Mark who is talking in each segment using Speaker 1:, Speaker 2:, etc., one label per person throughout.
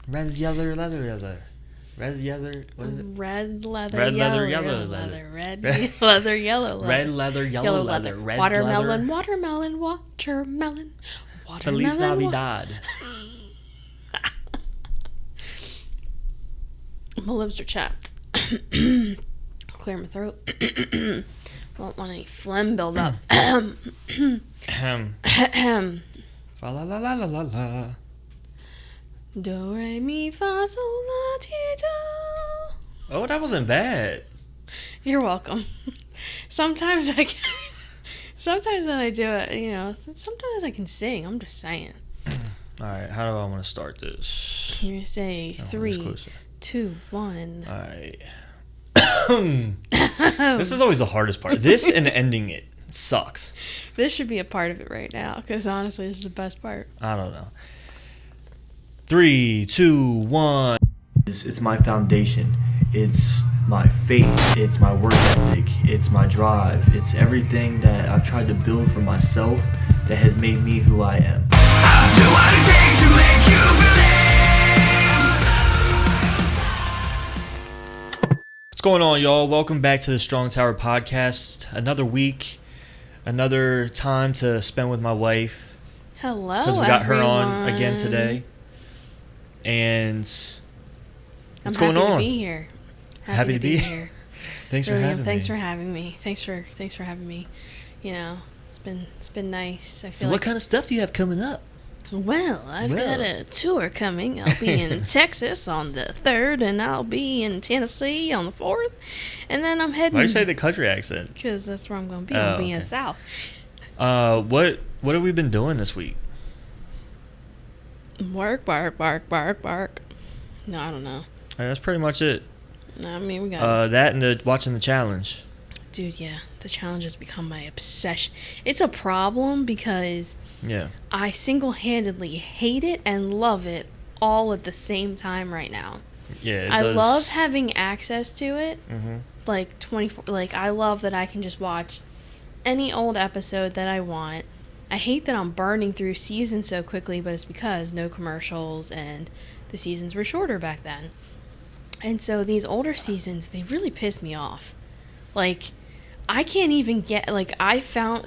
Speaker 1: Red, yellow, leather. Red, yellow, what is it?
Speaker 2: Red leather,
Speaker 1: Red leather,
Speaker 2: yellow
Speaker 1: leather.
Speaker 2: leather. Red leather, yellow leather.
Speaker 1: Red leather, yellow leather. Red
Speaker 2: Watermelon,
Speaker 1: leather.
Speaker 2: watermelon.
Speaker 1: Feliz Navidad.
Speaker 2: My lips are chapped. Clear my throat. Won't want any phlegm build up.
Speaker 1: Fa la la la la la la.
Speaker 2: Do, re, mi, fa, sol, la, ti, do.
Speaker 1: Oh, that wasn't bad.
Speaker 2: You're welcome. Sometimes I can. Sometimes when I do it, sometimes I can sing. I'm just saying.
Speaker 1: All right, how do I want to start this?
Speaker 2: You're gonna say 3, 2, 1.
Speaker 1: All right. This is always the hardest part. This and ending it sucks.
Speaker 2: This should be a part of it right now, because honestly, this is the best part.
Speaker 1: I don't know. 3, 2, 1.
Speaker 3: It's my foundation. It's my faith. It's my work ethic. It's my drive. It's everything that I've tried to build for myself that has made me who I am.
Speaker 4: I'll do what it takes to make you believe.
Speaker 1: What's going on, y'all? Welcome back to the Strong Tower Podcast. Another week, another time to spend with my wife.
Speaker 2: Hello,
Speaker 1: because we got her on again today. And what's going on?
Speaker 2: To be here.
Speaker 1: Happy to be here. Thanks for having me.
Speaker 2: Thanks for having me. Thanks for having me. It's been nice. I feel
Speaker 1: what kind of stuff do you have coming up?
Speaker 2: Well, I've got a tour coming. I'll be in Texas on the 3rd, and I'll be in Tennessee on the 4th, and then I'm heading.
Speaker 1: Why do you say the country accent?
Speaker 2: Because that's where I'm going to be. I'll be in the South.
Speaker 1: What have we been doing this week?
Speaker 2: Bark, bark, bark, bark, bark. No, I don't know.
Speaker 1: That's pretty much it.
Speaker 2: I mean, we got
Speaker 1: that and watching the challenge.
Speaker 2: Dude, yeah, the challenge has become my obsession. It's a problem because I single-handedly hate it and love it all at the same time right now.
Speaker 1: Yeah,
Speaker 2: I love having access to it.
Speaker 1: Mm-hmm.
Speaker 2: Like 24. Like I love that I can just watch any old episode that I want. I hate that I'm burning through seasons so quickly, but it's because no commercials and the seasons were shorter back then. And so these older seasons, they really piss me off. Like, I can't even get,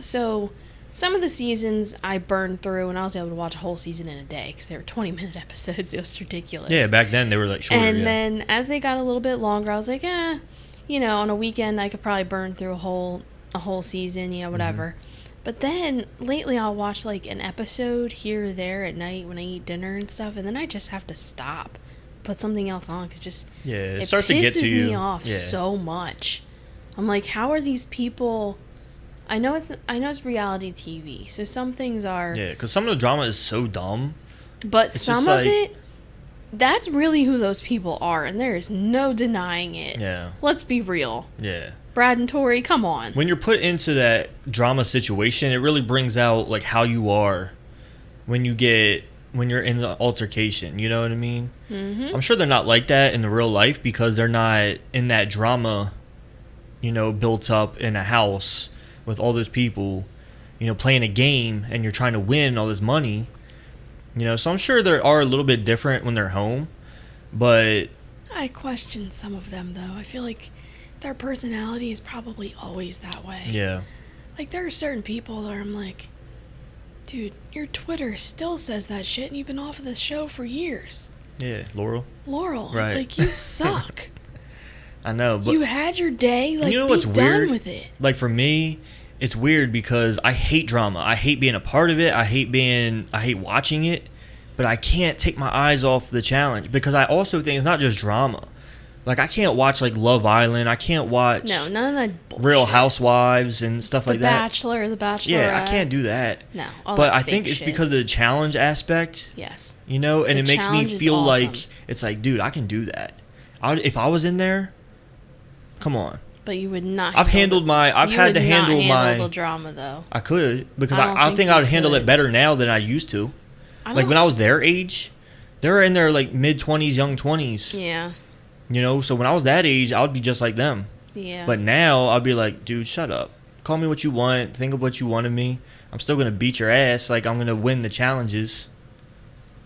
Speaker 2: so some of the seasons I burned through and I was able to watch a whole season in a day because they were 20-minute episodes. It was ridiculous.
Speaker 1: Yeah, back then they were shorter.
Speaker 2: And then as they got a little bit longer, I was like, on a weekend I could probably burn through a whole season, whatever. Mm-hmm. But then lately I'll watch an episode here or there at night when I eat dinner and stuff, and then I just have to stop, put something else on because it
Speaker 1: starts to get to you.
Speaker 2: Pisses me off so much. I'm like, how are these people? I know it's reality TV, so some things are
Speaker 1: because some of the drama is so dumb.
Speaker 2: But some of it, that's really who those people are, and there is no denying it. Yeah, let's be real. Yeah. Brad and Tori, come on.
Speaker 1: When you're put into that drama situation, it really brings out how you are when you're in the altercation. You know what I mean? Mm-hmm. I'm sure they're not like that in the real life because they're not in that drama, built up in a house with all those people, playing a game and you're trying to win all this money. So I'm sure they are a little bit different when they're home, but
Speaker 2: I question some of them though. I feel like their personality is probably always that way. Yeah. There are certain people that I'm like, dude, your Twitter still says that shit and you've been off of this show for years.
Speaker 1: Yeah, Laurel.
Speaker 2: Right. You suck.
Speaker 1: I know, but
Speaker 2: you had your day,
Speaker 1: you know
Speaker 2: be
Speaker 1: what's
Speaker 2: done
Speaker 1: weird?
Speaker 2: With it.
Speaker 1: For me, it's weird because I hate drama. I hate being a part of it. I hate watching it, but I can't take my eyes off the challenge because I also think it's not just drama. I can't watch, Love Island. I can't watch...
Speaker 2: No, none of that bullshit.
Speaker 1: Real Housewives and stuff like that.
Speaker 2: The Bachelorette.
Speaker 1: Yeah, I can't do that.
Speaker 2: No,
Speaker 1: but I think it's because of the challenge aspect.
Speaker 2: Yes.
Speaker 1: And it makes me feel
Speaker 2: awesome.
Speaker 1: It's dude, I can do that. If I was in there, come on.
Speaker 2: But you would not...
Speaker 1: I've had to handle
Speaker 2: the drama, though.
Speaker 1: I could, because I think I would handle it better now than I used to. When I was their age, they were in their, mid-20s, young 20s. Yeah. So when I was that age, I would be just like them. Yeah. But now, I'll be like, dude, shut up. Call me what you want. Think of what you want of me. I'm still going to beat your ass. I'm going to win the challenges.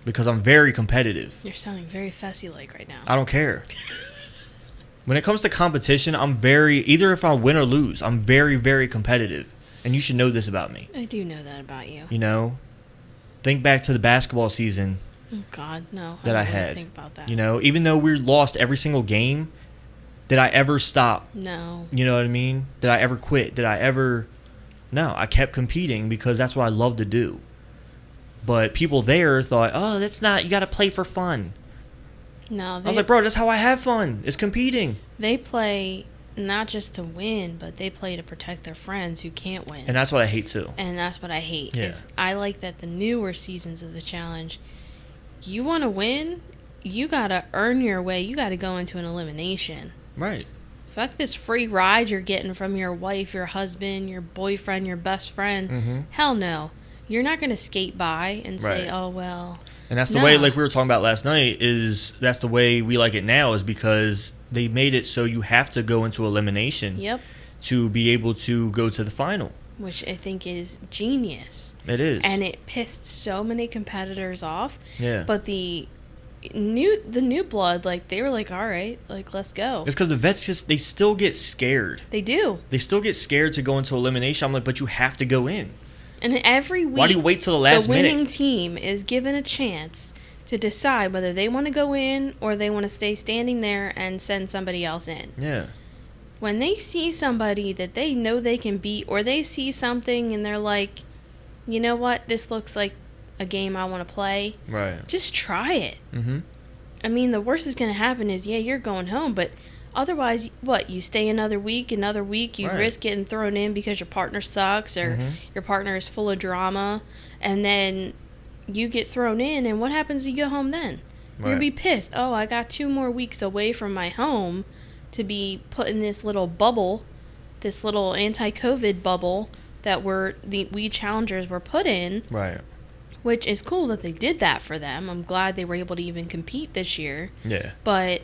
Speaker 1: because I'm very competitive.
Speaker 2: You're sounding very Fessy-like right now.
Speaker 1: I don't care. When it comes to competition, either if I win or lose, I'm very, very competitive. And you should know this about me.
Speaker 2: I do know that about you.
Speaker 1: You know? Think back to the basketball season.
Speaker 2: Oh, God, no.
Speaker 1: That I
Speaker 2: don't really
Speaker 1: had.
Speaker 2: think about that.
Speaker 1: You know, even though we lost every single game, did I ever stop?
Speaker 2: No.
Speaker 1: You know what I mean? Did I ever quit? No, I kept competing because that's what I love to do. But people there thought, oh, that's not, you got to play for fun.
Speaker 2: No,
Speaker 1: I was like, bro, that's how I have fun. It's competing.
Speaker 2: They play not just to win, but they play to protect their friends who can't win.
Speaker 1: And that's what I hate too.
Speaker 2: And that's what I hate.
Speaker 1: Yeah.
Speaker 2: I like that the newer seasons of the challenge, you want to win, you got to earn your way. You got to go into an elimination.
Speaker 1: Right.
Speaker 2: Fuck this free ride you're getting from your wife, your husband, your boyfriend, your best friend.
Speaker 1: Mm-hmm.
Speaker 2: Hell no. You're not going to skate by and say,
Speaker 1: Right.
Speaker 2: oh, well.
Speaker 1: And that's the way, like we were talking about last night, that's the way we like it now, is because they made it so you have to go into elimination to be able to go to the final.
Speaker 2: Which I think is genius.
Speaker 1: It is.
Speaker 2: And it pissed so many competitors off.
Speaker 1: Yeah.
Speaker 2: But the new blood, like, they were like, all right, like, let's go.
Speaker 1: It's because the vets they still get scared.
Speaker 2: They do.
Speaker 1: They still get scared to go into elimination. I'm like, but you have to go in.
Speaker 2: And every week,
Speaker 1: why do you wait till the last minute?
Speaker 2: The winning team is given a chance to decide whether they want to go in or they want to stay standing there and send somebody else in.
Speaker 1: Yeah.
Speaker 2: When they see somebody that they know they can beat, or they see something and they're like, you know what, this looks like a game I want to play.
Speaker 1: Right.
Speaker 2: Just try it.
Speaker 1: Mm-hmm.
Speaker 2: I mean, the worst is going to happen is, you're going home, but otherwise, what, you stay another week, you
Speaker 1: right.
Speaker 2: risk getting thrown in because your partner sucks or your partner is full of drama, and then you get thrown in, and what happens if you go home then? You're going to be pissed. Oh, I got 2 more weeks away from my home to be put in this little bubble, this little anti-COVID bubble that we challengers were put in.
Speaker 1: Right.
Speaker 2: Which is cool that they did that for them. I'm glad they were able to even compete this year.
Speaker 1: Yeah.
Speaker 2: But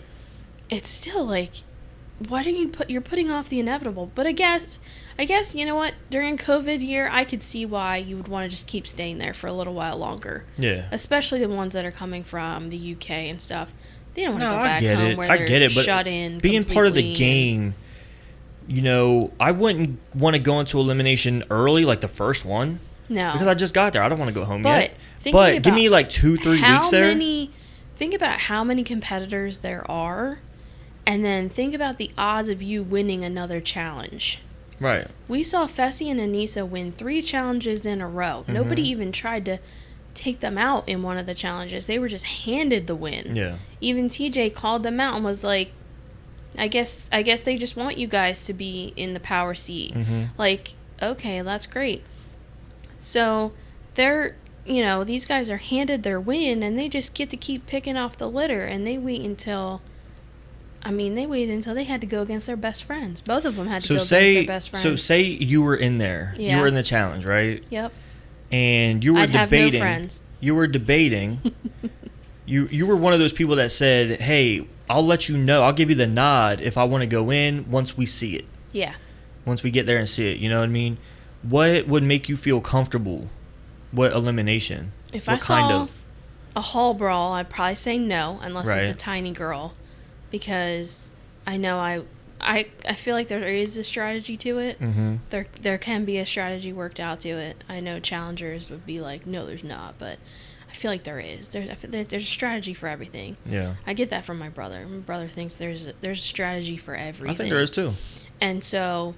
Speaker 2: it's still like, why do you're putting off the inevitable? But I guess you know what? During COVID year, I could see why you would want to just keep staying there for a little while longer.
Speaker 1: Yeah.
Speaker 2: Especially the ones that are coming from the UK and stuff. They don't want to go back
Speaker 1: home
Speaker 2: where they're shut in.
Speaker 1: Being part of the game, you know, I wouldn't want to go into elimination early, like the first one.
Speaker 2: No.
Speaker 1: Because I just got there. I don't want to go home yet.
Speaker 2: But
Speaker 1: give me like 2-3 weeks there.
Speaker 2: Think about how many competitors there are, and then think about the odds of you winning another challenge.
Speaker 1: Right.
Speaker 2: We saw Fessy and Anissa win 3 challenges in a row.
Speaker 1: Mm-hmm.
Speaker 2: Nobody even tried to take them out in one of the challenges. They were just handed the win.
Speaker 1: Yeah.
Speaker 2: Even TJ called them out and was like, I guess they just want you guys to be in the power seat.
Speaker 1: Mm-hmm.
Speaker 2: Like, okay, that's great. So these guys are handed their win, and they just get to keep picking off the litter, and they wait until they had to go against their best friends. Both of them had to go against their best friends.
Speaker 1: So say you were in there.
Speaker 2: Yeah.
Speaker 1: You were in the challenge, right?
Speaker 2: Yep.
Speaker 1: And you were
Speaker 2: I'd
Speaker 1: debating.
Speaker 2: have no friends.
Speaker 1: You were debating. you were one of those people that said, hey, I'll let you know. I'll give you the nod if I want to go in once we see it.
Speaker 2: Yeah.
Speaker 1: Once we get there and see it. You know what I mean? What would make you feel comfortable? What elimination?
Speaker 2: If
Speaker 1: what
Speaker 2: I saw a hall brawl, I'd probably say no, unless it's a tiny girl, because I know I feel like there is a strategy to it.
Speaker 1: Mm-hmm.
Speaker 2: There can be a strategy worked out to it. I know challengers would be like, no, there's not, but I feel like there is. There's a strategy for everything.
Speaker 1: Yeah.
Speaker 2: I get that from my brother. My brother thinks there's a strategy for everything.
Speaker 1: I think there is too.
Speaker 2: And so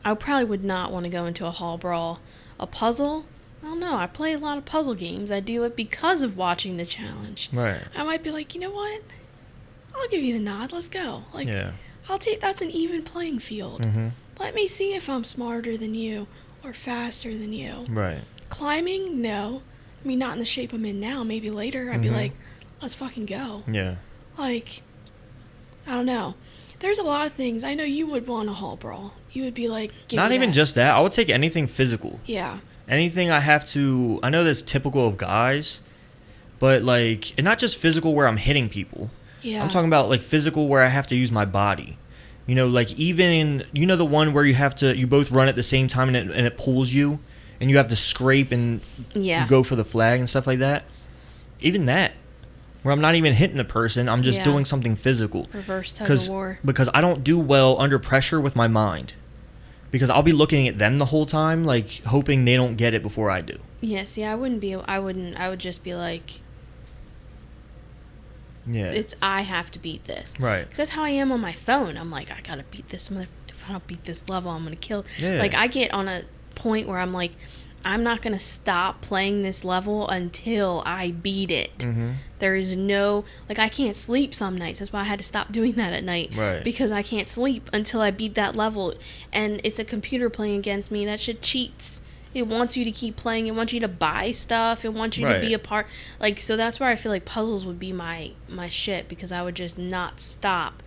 Speaker 2: I probably would not want to go into a hall brawl. A puzzle? I don't know. I play a lot of puzzle games. I do it because of watching the challenge.
Speaker 1: Right.
Speaker 5: I might be like, you know what? I'll give you the nod. Let's go. Like,
Speaker 1: yeah.
Speaker 5: That's an even playing field.
Speaker 1: Mm-hmm.
Speaker 5: Let me see if I'm smarter than you or faster than you.
Speaker 1: Right.
Speaker 5: Climbing? No. I mean, not in the shape I'm in now. Maybe later. I'd be like, let's fucking go.
Speaker 1: Yeah.
Speaker 5: Like, I don't know. There's a lot of things. I know you would want a hall brawl. You would be like,
Speaker 1: not even just that. I would take anything physical.
Speaker 5: Yeah.
Speaker 1: Anything I have to. I know that's typical of guys, but like, and not just physical where I'm hitting people.
Speaker 5: Yeah.
Speaker 1: I'm talking about like physical where I have to use my body. You know, like even the one where you both run at the same time and it pulls you, and you have to scrape and you go for the flag and stuff like that. Even that, where I'm not even hitting the person, I'm just doing something physical.
Speaker 2: Reverse tug of war.
Speaker 1: Because I don't do well under pressure with my mind. Because I'll be looking at them the whole time, like, hoping they don't get it before I do.
Speaker 2: Yeah, see, I would just be like,
Speaker 1: yeah,
Speaker 2: I have to beat this.
Speaker 1: Right.
Speaker 2: Because that's how I am on my phone. I'm like, I gotta beat this if I don't beat this level, I'm gonna kill.
Speaker 1: Yeah.
Speaker 2: Like, I get on a point where I'm like, I'm not gonna stop playing this level until I beat it.
Speaker 1: Mm-hmm.
Speaker 2: There is no, like, I can't sleep some nights. That's why I had to stop doing that at night.
Speaker 1: Right.
Speaker 2: Because I can't sleep until I beat that level. And it's a computer playing against me. That shit cheats. It wants you to keep playing. It wants you to buy stuff. It wants you to be a part. Like, so that's where I feel like puzzles would be my shit, because I would just not stop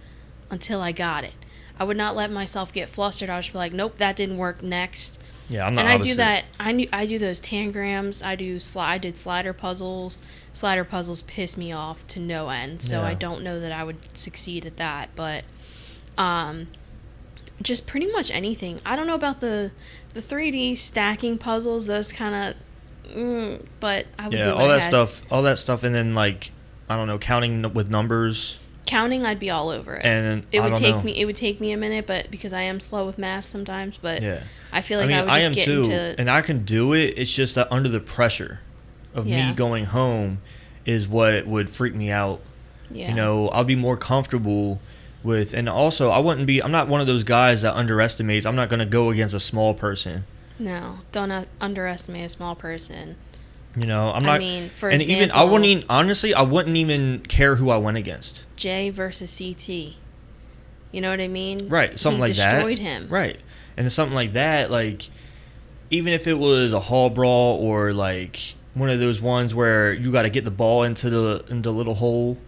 Speaker 2: until I got it. I would not let myself get flustered. I would just be like, nope, that didn't work. Next.
Speaker 1: Yeah, I'm not.
Speaker 2: And I do that. I do those tangrams. I did slider puzzles. Slider puzzles piss me off to no end. So I don't know that I would succeed at that. But, just pretty much anything. I don't know about the 3D stacking puzzles. Those kind of, but I would do
Speaker 1: all that stuff. All that stuff, and then like, I don't know, counting with numbers.
Speaker 2: Counting, I'd be all over it.
Speaker 1: And
Speaker 2: it would take me a minute, but because I am slow with math sometimes, but I feel like I would just get into.
Speaker 1: And I can do it. It's just that under the pressure of me going home is what would freak me out. Yeah. You know, I'll be more comfortable with, and also I'm not one of those guys that underestimates. I'm not going to go against a small person.
Speaker 2: No, don't underestimate a small person.
Speaker 1: You know, I'm not.
Speaker 2: I mean, for
Speaker 1: and
Speaker 2: example,
Speaker 1: even I wouldn't even care who I went against.
Speaker 2: Jay versus CT. You know what I mean?
Speaker 1: Right, something like that.
Speaker 2: Destroyed him.
Speaker 1: Right, and something like that, like, even if it was a hall brawl or like one of those ones where you got to get the ball into the little hole,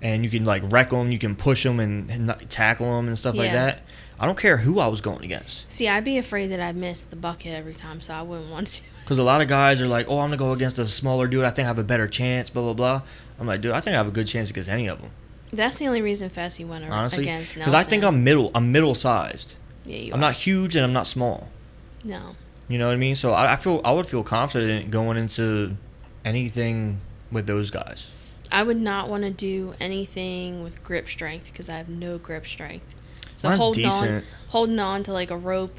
Speaker 1: and you can like wreck them, you can push them and tackle them and stuff like that. I don't care who I was going against.
Speaker 2: See, I'd be afraid that I'd miss the bucket every time, so I wouldn't want to.
Speaker 1: Because a lot of guys are like, oh, I'm going to go against a smaller dude. I think I have a better chance, blah, blah, blah. I'm like, dude, I think I have a good chance against any of them.
Speaker 2: That's the only reason Fessy went
Speaker 1: honestly,
Speaker 2: against Nelson.
Speaker 1: Because I think I'm middle-sized.
Speaker 2: Yeah,
Speaker 1: I'm not huge and I'm not small.
Speaker 2: No.
Speaker 1: You know what I mean? So I would feel confident going into anything with those guys.
Speaker 2: I would not want to do anything with grip strength because I have no grip strength. So
Speaker 1: Mine's
Speaker 2: holding on to like a rope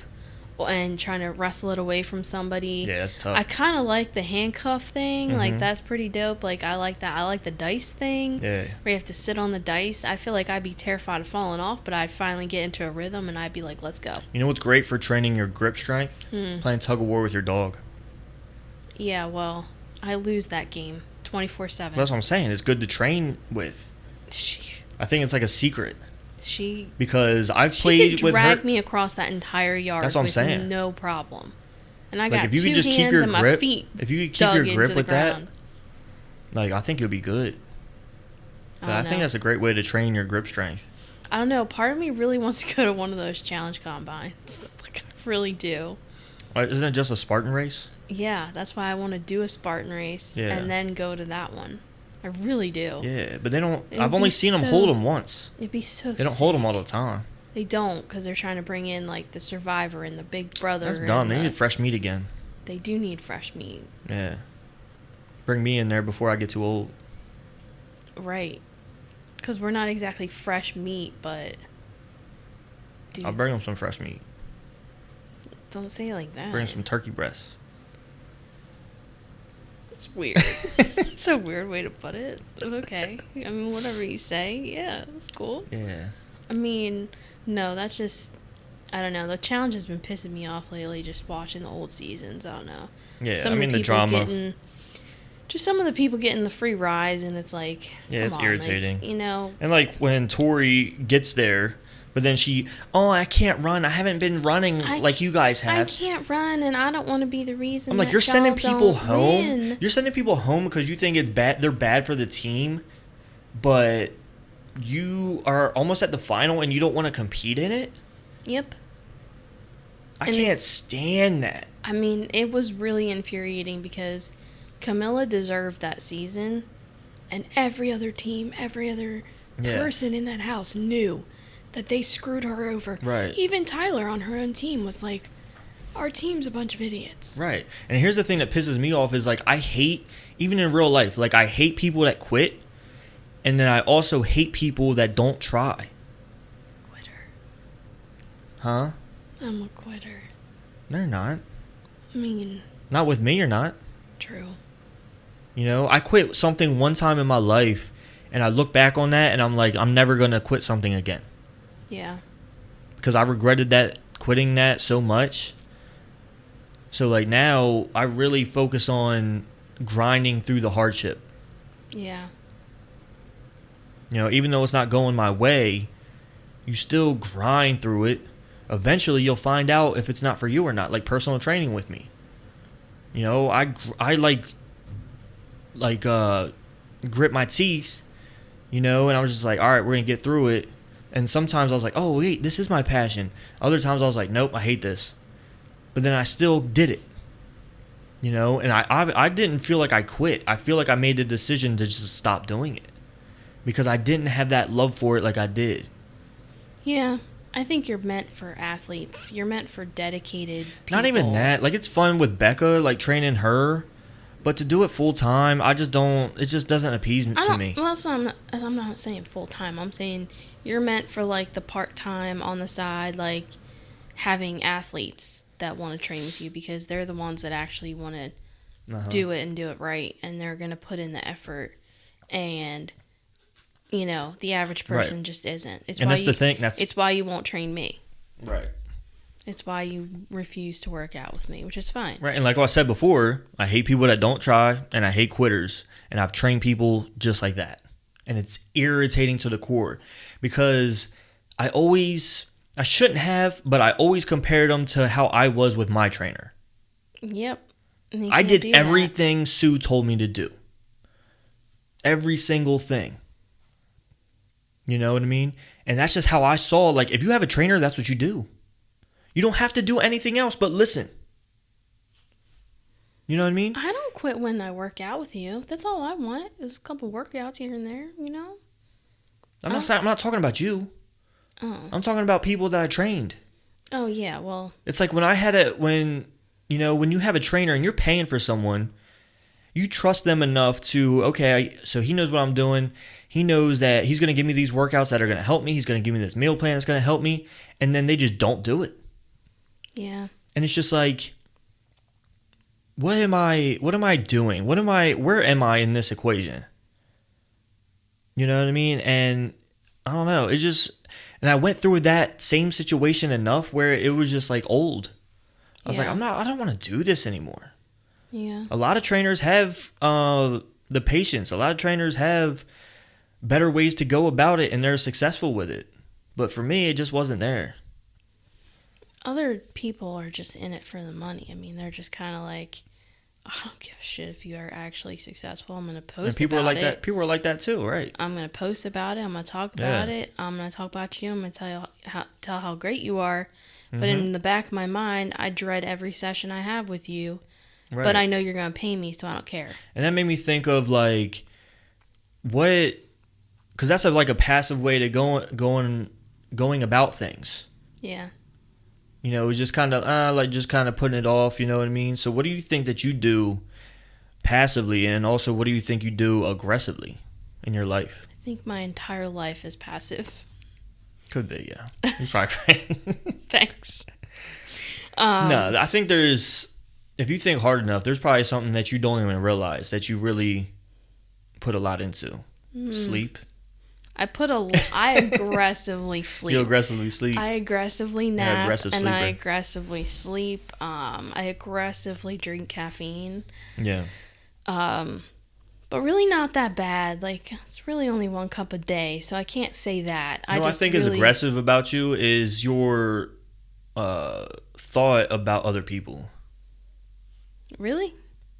Speaker 2: and trying to wrestle it away from somebody.
Speaker 1: Yeah, that's tough.
Speaker 2: I kind of like the handcuff thing. Mm-hmm. Like, that's pretty dope. Like, I like that. I like the dice thing.
Speaker 1: Yeah.
Speaker 2: Where you have to sit on the dice. I feel like I'd be terrified of falling off, but I'd finally get into a rhythm and I'd be like, let's go.
Speaker 1: You know what's great for training your grip strength? Playing tug of war with your dog.
Speaker 2: Yeah, well, I lose that game 24/7.
Speaker 1: That's what I'm saying. It's good to train with. I think it's like a secret. Because I've played with her.
Speaker 2: She could drag me across that entire yard.
Speaker 1: That's what I'm saying.
Speaker 2: No problem. And I
Speaker 1: like,
Speaker 2: got
Speaker 1: if you
Speaker 2: 2
Speaker 1: could just
Speaker 2: hands
Speaker 1: keep your
Speaker 2: and
Speaker 1: grip,
Speaker 2: my feet
Speaker 1: if you could keep your grip with
Speaker 2: ground.
Speaker 1: that, like, I think you'll be good. I think that's a great way to train your grip strength.
Speaker 2: I don't know. Part of me really wants to go to one of those challenge combines. Like, I really do.
Speaker 1: Isn't it just a Spartan race?
Speaker 2: Yeah, that's why I want to do a Spartan race and then go to that one. I really do.
Speaker 1: Yeah, but they don't. I've only seen them hold them once.
Speaker 2: It'd be so.
Speaker 1: They don't hold them all the time.
Speaker 2: They don't, because they're trying to bring in like the Survivor and the Big Brother.
Speaker 1: That's dumb. They need fresh meat again.
Speaker 2: They do need fresh meat.
Speaker 1: Yeah. Bring me in there before I get too old.
Speaker 2: Right. Because we're not exactly fresh meat, but. Dude,
Speaker 1: I'll bring them some fresh meat.
Speaker 2: Don't say it like that.
Speaker 1: Bring some turkey breasts.
Speaker 2: It's weird. It's a weird way to put it, but okay. I mean, whatever you say, yeah, that's cool.
Speaker 1: Yeah.
Speaker 2: I mean, no, that's just, I don't know. The challenge has been pissing me off lately, just watching the old seasons. I don't know.
Speaker 1: Yeah, the drama.
Speaker 2: Just some of the people getting the free rides, and it's like,
Speaker 1: yeah, it's irritating.
Speaker 2: Like, you know.
Speaker 1: And like when Tori gets there, but then I can't run. I haven't been running like you guys have.
Speaker 2: I can't run, and I don't want to be the reason.
Speaker 1: I'm like, you're sending people home. Win. You're sending people home because you think it's bad. They're bad for the team, but you are almost at the final, and you don't want to compete in it.
Speaker 2: Yep.
Speaker 1: I can't stand that.
Speaker 2: I mean, it was really infuriating because Camilla deserved that season,
Speaker 5: and every other team, every other person in that house knew that they screwed her over.
Speaker 1: Right.
Speaker 5: Even Tyler on her own team was like, Our team's a bunch of idiots.
Speaker 1: Right. And here's the thing that pisses me off is, like, I hate, even in real life, like, I hate people that quit. And then I also hate people that don't try.
Speaker 5: Quitter.
Speaker 1: Huh?
Speaker 5: I'm a quitter.
Speaker 1: No, you're not.
Speaker 5: I mean,
Speaker 1: Not with me, you're not.
Speaker 5: true.
Speaker 1: You know, I quit something one time in my life, and I look back on that, and I'm like, I'm never going to quit something again.
Speaker 2: Yeah.
Speaker 1: Because I regretted quitting that so much. So, like, now I really focus on grinding through the hardship.
Speaker 2: Yeah.
Speaker 1: You know, even though it's not going my way, you still grind through it. Eventually, you'll find out if it's not for you or not. Like personal training with me. You know, I grit my teeth, you know, and I was just like, all right, we're going to get through it. And sometimes I was like, oh, wait, this is my passion. Other times I was like, nope, I hate this. But then I still did it. You know, and I didn't feel like I quit. I feel like I made the decision to just stop doing it. Because I didn't have that love for it like I did.
Speaker 2: Yeah. I think you're meant for athletes. You're meant for dedicated people.
Speaker 1: Not even that. Like, it's fun with Becca, like, training her. But to do it full time, I just don't. It just doesn't appease to me.
Speaker 2: Well, I'm not saying full time. I'm saying you're meant for, like, the part time on the side, like, having athletes that want to train with you because they're the ones that actually want to do it and do it right, and they're going to put in the effort. And, you know, the average person just isn't. It's
Speaker 1: and that's the thing.
Speaker 2: It's why you won't train me.
Speaker 1: Right.
Speaker 2: It's why you refuse to work out with me, which is fine.
Speaker 1: Right, and like I said before, I hate people that don't try, and I hate quitters. And I've trained people just like that. And it's irritating to the core. Because I shouldn't have, but I always compared them to how I was with my trainer.
Speaker 2: Yep.
Speaker 1: I did everything Sue told me to do. Every single thing. You know what I mean? And that's just how I saw, like, if you have a trainer, that's what you do. You don't have to do anything else but listen. You know what I mean?
Speaker 2: I don't quit when I work out with you. That's all I want is a couple workouts here and there, you know?
Speaker 1: I'm not talking about you.
Speaker 2: Oh.
Speaker 1: I'm talking about people that I trained.
Speaker 2: Oh, yeah, well.
Speaker 1: It's like when you have a trainer and you're paying for someone, you trust them enough to, okay, so he knows what I'm doing. He knows that he's going to give me these workouts that are going to help me. He's going to give me this meal plan that's going to help me. And then they just don't do it.
Speaker 2: Yeah.
Speaker 1: And it's just like, what am I doing? Where am I in this equation? You know what I mean? And I don't know. And I went through that same situation enough where it was just like old. I was like, I don't want to do this anymore.
Speaker 2: Yeah.
Speaker 1: A lot of trainers have the patience. A lot of trainers have better ways to go about it and they're successful with it. But for me, it just wasn't there.
Speaker 2: Other people are just in it for the money. I mean, they're just kind of like, I don't give a shit if you are actually successful. I'm going to post about it.
Speaker 1: And people are like that. People are like that too, right?
Speaker 2: I'm going to post about it. I'm going to talk about it. I'm going to talk about you. I'm going to tell how great you are. But in the back of my mind, I dread every session I have with you. Right. But I know you're going to pay me, so I don't care. And
Speaker 1: that made me think of, like, what... Because that's like a passive way to going about things.
Speaker 2: Yeah.
Speaker 1: You know, it's just kind of putting it off, you know what I mean? So what do you think that you do passively, and also what do you think you do aggressively in your life?
Speaker 2: I think my entire life is passive.
Speaker 1: Could be, yeah. You're probably right.
Speaker 2: Thanks.
Speaker 1: No, I think if you think hard enough, there's probably something that you don't even realize that you really put a lot into. Sleep.
Speaker 2: I aggressively sleep.
Speaker 1: You aggressively sleep.
Speaker 2: I aggressively nap,
Speaker 1: aggressive
Speaker 2: and
Speaker 1: sleeper.
Speaker 2: I aggressively sleep. I aggressively drink caffeine.
Speaker 1: Yeah.
Speaker 2: But really not that bad. Like, it's really only 1 cup a day, so I can't say that.
Speaker 1: I think is aggressive about you is your thought about other people.
Speaker 2: Really?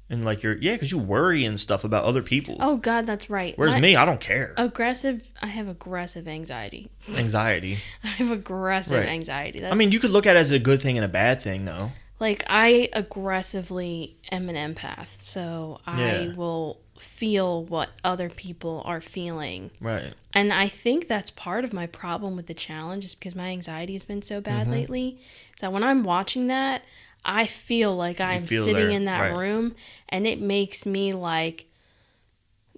Speaker 1: And like because you worry and stuff about other people.
Speaker 2: Oh God, that's right.
Speaker 1: Whereas me, I don't care.
Speaker 2: I have aggressive anxiety.
Speaker 1: Anxiety.
Speaker 2: I have aggressive anxiety.
Speaker 1: I mean, you could look at it as a good thing and a bad thing, though.
Speaker 2: Like, I aggressively am an empath, so I will feel what other people are feeling.
Speaker 1: Right.
Speaker 2: And I think that's part of my problem with the challenge is because my anxiety has been so bad lately. So when I'm watching that, I feel like I'm
Speaker 1: feel
Speaker 2: sitting
Speaker 1: there,
Speaker 2: in that
Speaker 1: right.
Speaker 2: room, and it makes me like,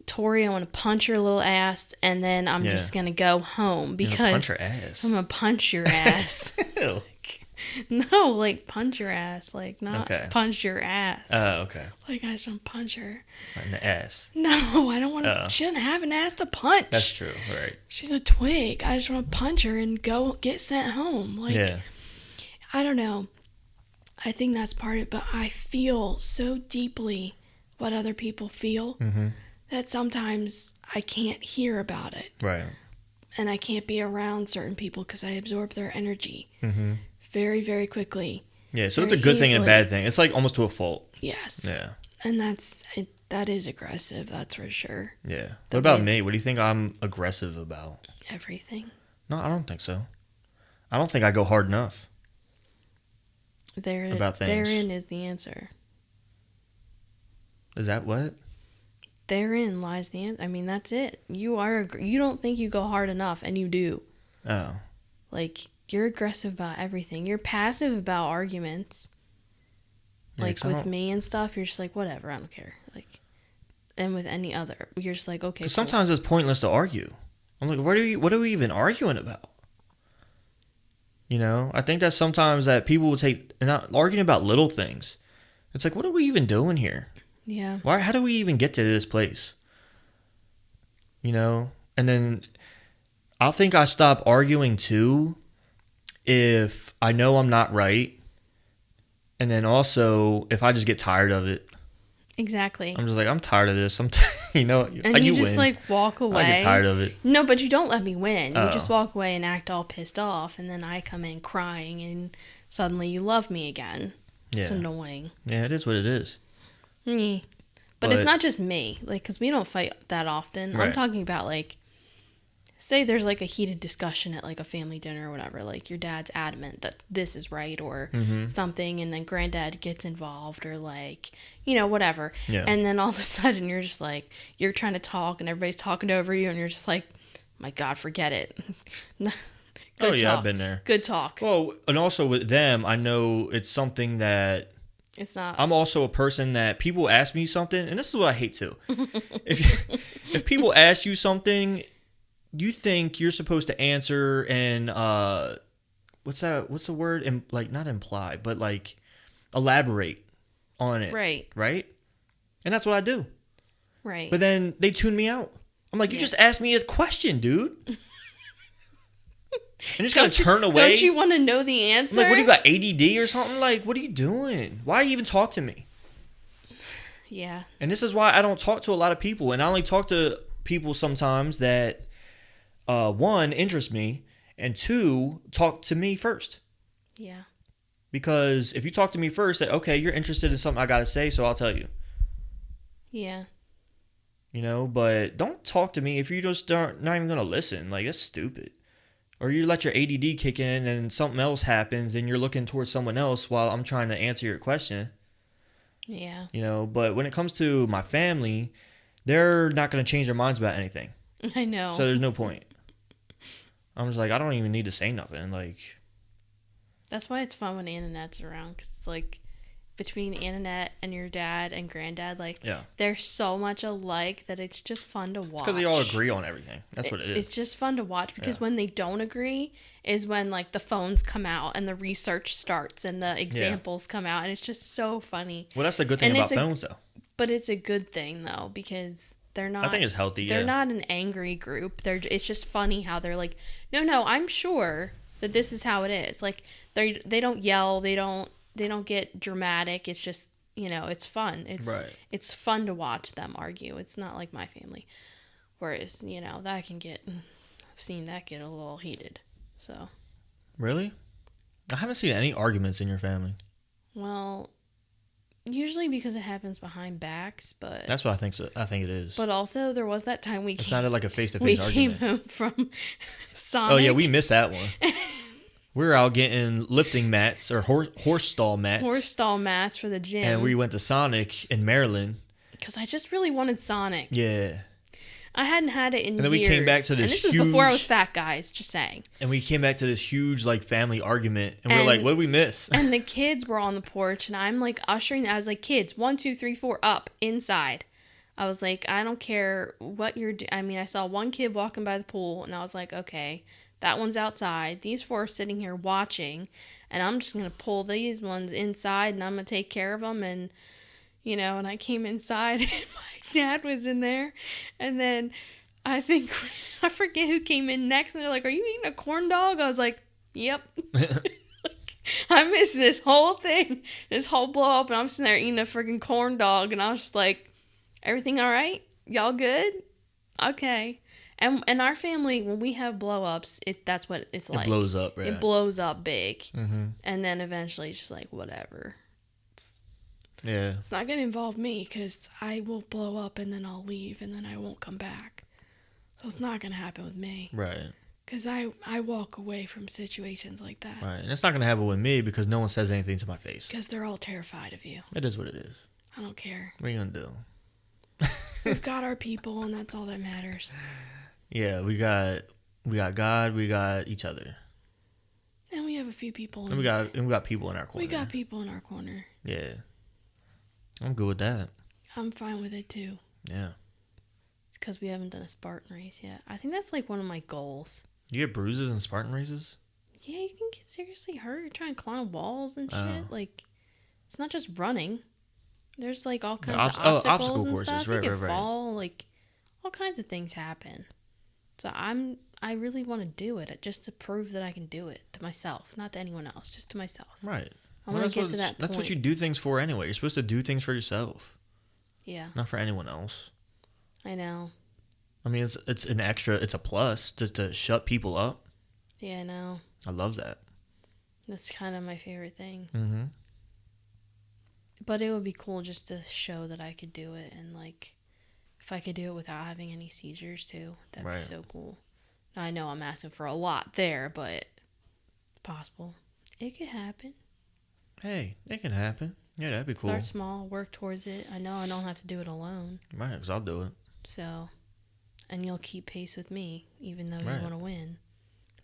Speaker 2: Tori, I want to punch your little ass, and then I'm just going to go home because
Speaker 1: punch her ass.
Speaker 2: I'm going to punch your ass.
Speaker 1: Ew.
Speaker 2: No, like punch your ass, like not punch your ass.
Speaker 1: Oh, okay.
Speaker 2: Like I just want to punch her.
Speaker 1: Right in the ass.
Speaker 2: No, I don't want to. She doesn't have an ass to punch.
Speaker 1: That's true, right.
Speaker 5: She's a twig. I just want to punch her and go get sent home. Like,
Speaker 1: Yeah.
Speaker 5: I don't know. I think that's part of it, but I feel so deeply what other people feel that sometimes I can't hear about it.
Speaker 1: Right.
Speaker 5: And I can't be around certain people because I absorb their energy very, very quickly.
Speaker 1: Yeah, so it's
Speaker 5: very
Speaker 1: a good thing and a
Speaker 5: easily.
Speaker 1: bad thing. It's like almost to a fault.
Speaker 5: Yes.
Speaker 1: Yeah.
Speaker 5: And that is aggressive, that's for sure.
Speaker 1: Yeah. What about me? What do you think I'm aggressive about?
Speaker 2: Everything.
Speaker 1: No, I don't think so. I don't think I go hard enough. About things.
Speaker 2: Therein is the answer.
Speaker 1: Is that what?
Speaker 2: Therein lies the answer. I mean, that's it. You don't think you go hard enough, and you do.
Speaker 1: Oh.
Speaker 2: Like, you're aggressive about everything. You're passive about arguments.
Speaker 1: Yeah,
Speaker 2: Like
Speaker 1: 'cause I
Speaker 2: with
Speaker 1: don't-
Speaker 2: me and stuff, you're just like, whatever, I don't care. Like, and with any other, you're just like, okay.
Speaker 1: 'Cause
Speaker 2: cool.
Speaker 1: sometimes it's pointless to argue. I'm like, what are we even arguing about? You know, I think that sometimes that people will take, and not arguing about little things. It's like, what are we even doing here?
Speaker 2: Yeah.
Speaker 1: How do we even get to this place? You know? And then I think I stop arguing too if I know I'm not right. And then also if I just get tired of it.
Speaker 2: Exactly.
Speaker 1: I'm just like, I'm tired of this. You know,
Speaker 2: And you
Speaker 1: you
Speaker 2: just
Speaker 1: win.
Speaker 2: like walk away.
Speaker 1: I get tired of it.
Speaker 2: No, but you don't let me win. You
Speaker 1: Oh.
Speaker 2: just walk away and act all pissed off, and then I come in crying, and suddenly you love me again.
Speaker 1: Yeah.
Speaker 2: It's annoying.
Speaker 1: Yeah, it is what it is.
Speaker 2: But it's not just me, like, because we don't fight that often. I'm
Speaker 1: Right.
Speaker 2: talking about, like, say there's, like, a heated discussion at, like, a family dinner or whatever. Like, your dad's adamant that this is right or something, and then granddad gets involved or, like, you know, whatever.
Speaker 1: Yeah.
Speaker 2: And then all of a sudden you're just, like, you're trying to talk, and everybody's talking over you, and you're just like, my God, forget it. Good
Speaker 1: Yeah,
Speaker 2: talk.
Speaker 1: I've been there.
Speaker 2: Good talk.
Speaker 1: Well, and also with them, I know it's something that
Speaker 2: It's not.
Speaker 1: I'm also a person that people ask me something, and this is what I hate too. If people ask you something, you think you're supposed to answer and what's the word? Like not imply, but like elaborate on it.
Speaker 2: Right.
Speaker 1: Right? And that's what I do.
Speaker 2: Right.
Speaker 1: But then they tune me out. I'm like, you just
Speaker 2: Yes.
Speaker 1: asked me a question, dude. And just gonna turn away.
Speaker 2: Don't you want to know the
Speaker 1: I'm
Speaker 2: answer?
Speaker 1: like, what do you got, ADD or something? Like, what are you doing? Why you even talk to me?
Speaker 2: Yeah.
Speaker 1: And this is why I don't talk to a lot of people. And I only talk to people sometimes that, one, interest me, and two, talk to me first.
Speaker 2: Yeah.
Speaker 1: Because if you talk to me first, that okay, you're interested in something I got to say, so I'll tell you.
Speaker 2: Yeah.
Speaker 1: You know, but don't talk to me if you just not even going to listen. Like, that's stupid. Or you let your ADD kick in and something else happens and you're looking towards someone else while I'm trying to answer your question.
Speaker 2: Yeah.
Speaker 1: You know, but when it comes to my family, they're not going to change their minds about anything.
Speaker 2: I know.
Speaker 1: So there's no point. I'm just like, I don't even need to say nothing. Like,
Speaker 2: That's why it's fun when Annette's around, because it's like between Annette and your dad and granddad, like
Speaker 1: yeah.
Speaker 2: they're so much alike that it's just fun to watch.
Speaker 1: Because they all agree on everything. That's what it is.
Speaker 2: It's just fun to watch because
Speaker 1: Yeah.
Speaker 2: when they don't agree is when like the phones come out and the research starts and the examples come out, and it's just so funny.
Speaker 1: Well, that's the good thing
Speaker 2: And
Speaker 1: about
Speaker 2: it's a-
Speaker 1: phones, though.
Speaker 2: But it's a good thing though, because they're not.
Speaker 1: I think it's healthy.
Speaker 2: They're
Speaker 1: Yeah.
Speaker 2: not an angry group. It's just funny how they're like, no, I'm sure that this is how it is. Like they don't yell, they don't get dramatic. It's just, you know, it's fun. It's fun to watch them argue. It's not like my family, whereas you know I've seen that get a little heated. So.
Speaker 1: Really? I haven't seen any arguments in your family.
Speaker 2: Well, usually because it happens behind backs, but
Speaker 1: That's what I think. So. I think it is.
Speaker 2: But also there was that time
Speaker 1: It's not like a
Speaker 2: we
Speaker 1: face-to-face argument.
Speaker 2: came home from Sonic.
Speaker 1: Oh yeah, we missed that one. We were out getting lifting mats or horse stall mats.
Speaker 2: horse stall mats for the gym.
Speaker 1: And we went to Sonic in Maryland.
Speaker 2: Because I just really wanted Sonic.
Speaker 1: Yeah.
Speaker 2: I hadn't had it in years.
Speaker 1: And then we came back to this
Speaker 2: and this
Speaker 1: huge...
Speaker 2: was before I was fat, guys, just saying.
Speaker 1: And we came back to this huge, like, family argument. And we were like, what did we miss?
Speaker 2: And the kids were on the porch, and I'm, like, ushering... I was like, kids, 1, 2, 3, 4, up, inside. I was like, I don't care what you're doing. I mean, I saw one kid walking by the pool, and I was like, okay, that one's outside. These 4 are sitting here watching, and I'm just going to pull these ones inside, and I'm going to take care of them. And, you know, and I came inside, and my dad was in there. And then I forget who came in next, and they're like, are you eating a corn dog? I was like, yep. I missed this whole thing, this whole blow up, and I'm sitting there eating a freaking corn dog, and I was just like, everything all right? Y'all good? Okay. And our family, when we have blow-ups, that's what it's like.
Speaker 1: It blows up, right?
Speaker 2: It blows up big. Mm-hmm. And then eventually it's just like, whatever.
Speaker 5: It's not going to involve me because I will blow up and then I'll leave and then I won't come back. So it's not going to happen with me.
Speaker 1: Right.
Speaker 5: Because I walk away from situations like that.
Speaker 1: Right. And it's not going to happen with me because no one says anything to my face.
Speaker 5: Because they're all terrified of you.
Speaker 1: It is what it is.
Speaker 5: I don't care.
Speaker 1: What are you going to do?
Speaker 5: We've got our people, and that's all that matters.
Speaker 1: Yeah, we got God, we got each other,
Speaker 5: and we have a few people.
Speaker 1: And we got people in our corner.
Speaker 5: We got people in our corner.
Speaker 1: Yeah, I'm good with that.
Speaker 5: I'm fine with it too.
Speaker 1: Yeah,
Speaker 2: it's because we haven't done a Spartan race yet. I think that's like one of my goals.
Speaker 1: You get bruises in Spartan races?
Speaker 2: Yeah, you can get seriously hurt. You're trying to climb walls and shit. Like, it's not just running. There's, like, all kinds of obstacles and stuff.
Speaker 1: Right,
Speaker 2: you can fall. Like, all kinds of things happen. So I really want to do it just to prove that I can do it to myself. Not to anyone else, just to myself.
Speaker 1: Right.
Speaker 2: I want to get to that point.
Speaker 1: That's what you do things for anyway. You're supposed to do things for yourself.
Speaker 2: Yeah.
Speaker 1: Not for anyone else.
Speaker 2: I know.
Speaker 1: I mean, it's an extra, it's a plus to shut people up.
Speaker 2: Yeah, I know.
Speaker 1: I love that.
Speaker 2: That's kind of my favorite thing.
Speaker 1: Mm-hmm.
Speaker 2: But it would be cool just to show that I could do it. And, like, if I could do it without having any seizures, too, that'd be so cool. Now, I know I'm asking for a lot there, but it's possible. It could happen.
Speaker 1: Hey, it can happen. Yeah, that'd be cool.
Speaker 2: Start small, work towards it. I know I don't have to do it alone.
Speaker 1: Right, because I'll do it.
Speaker 2: So, and you'll keep pace with me, even though you want to win.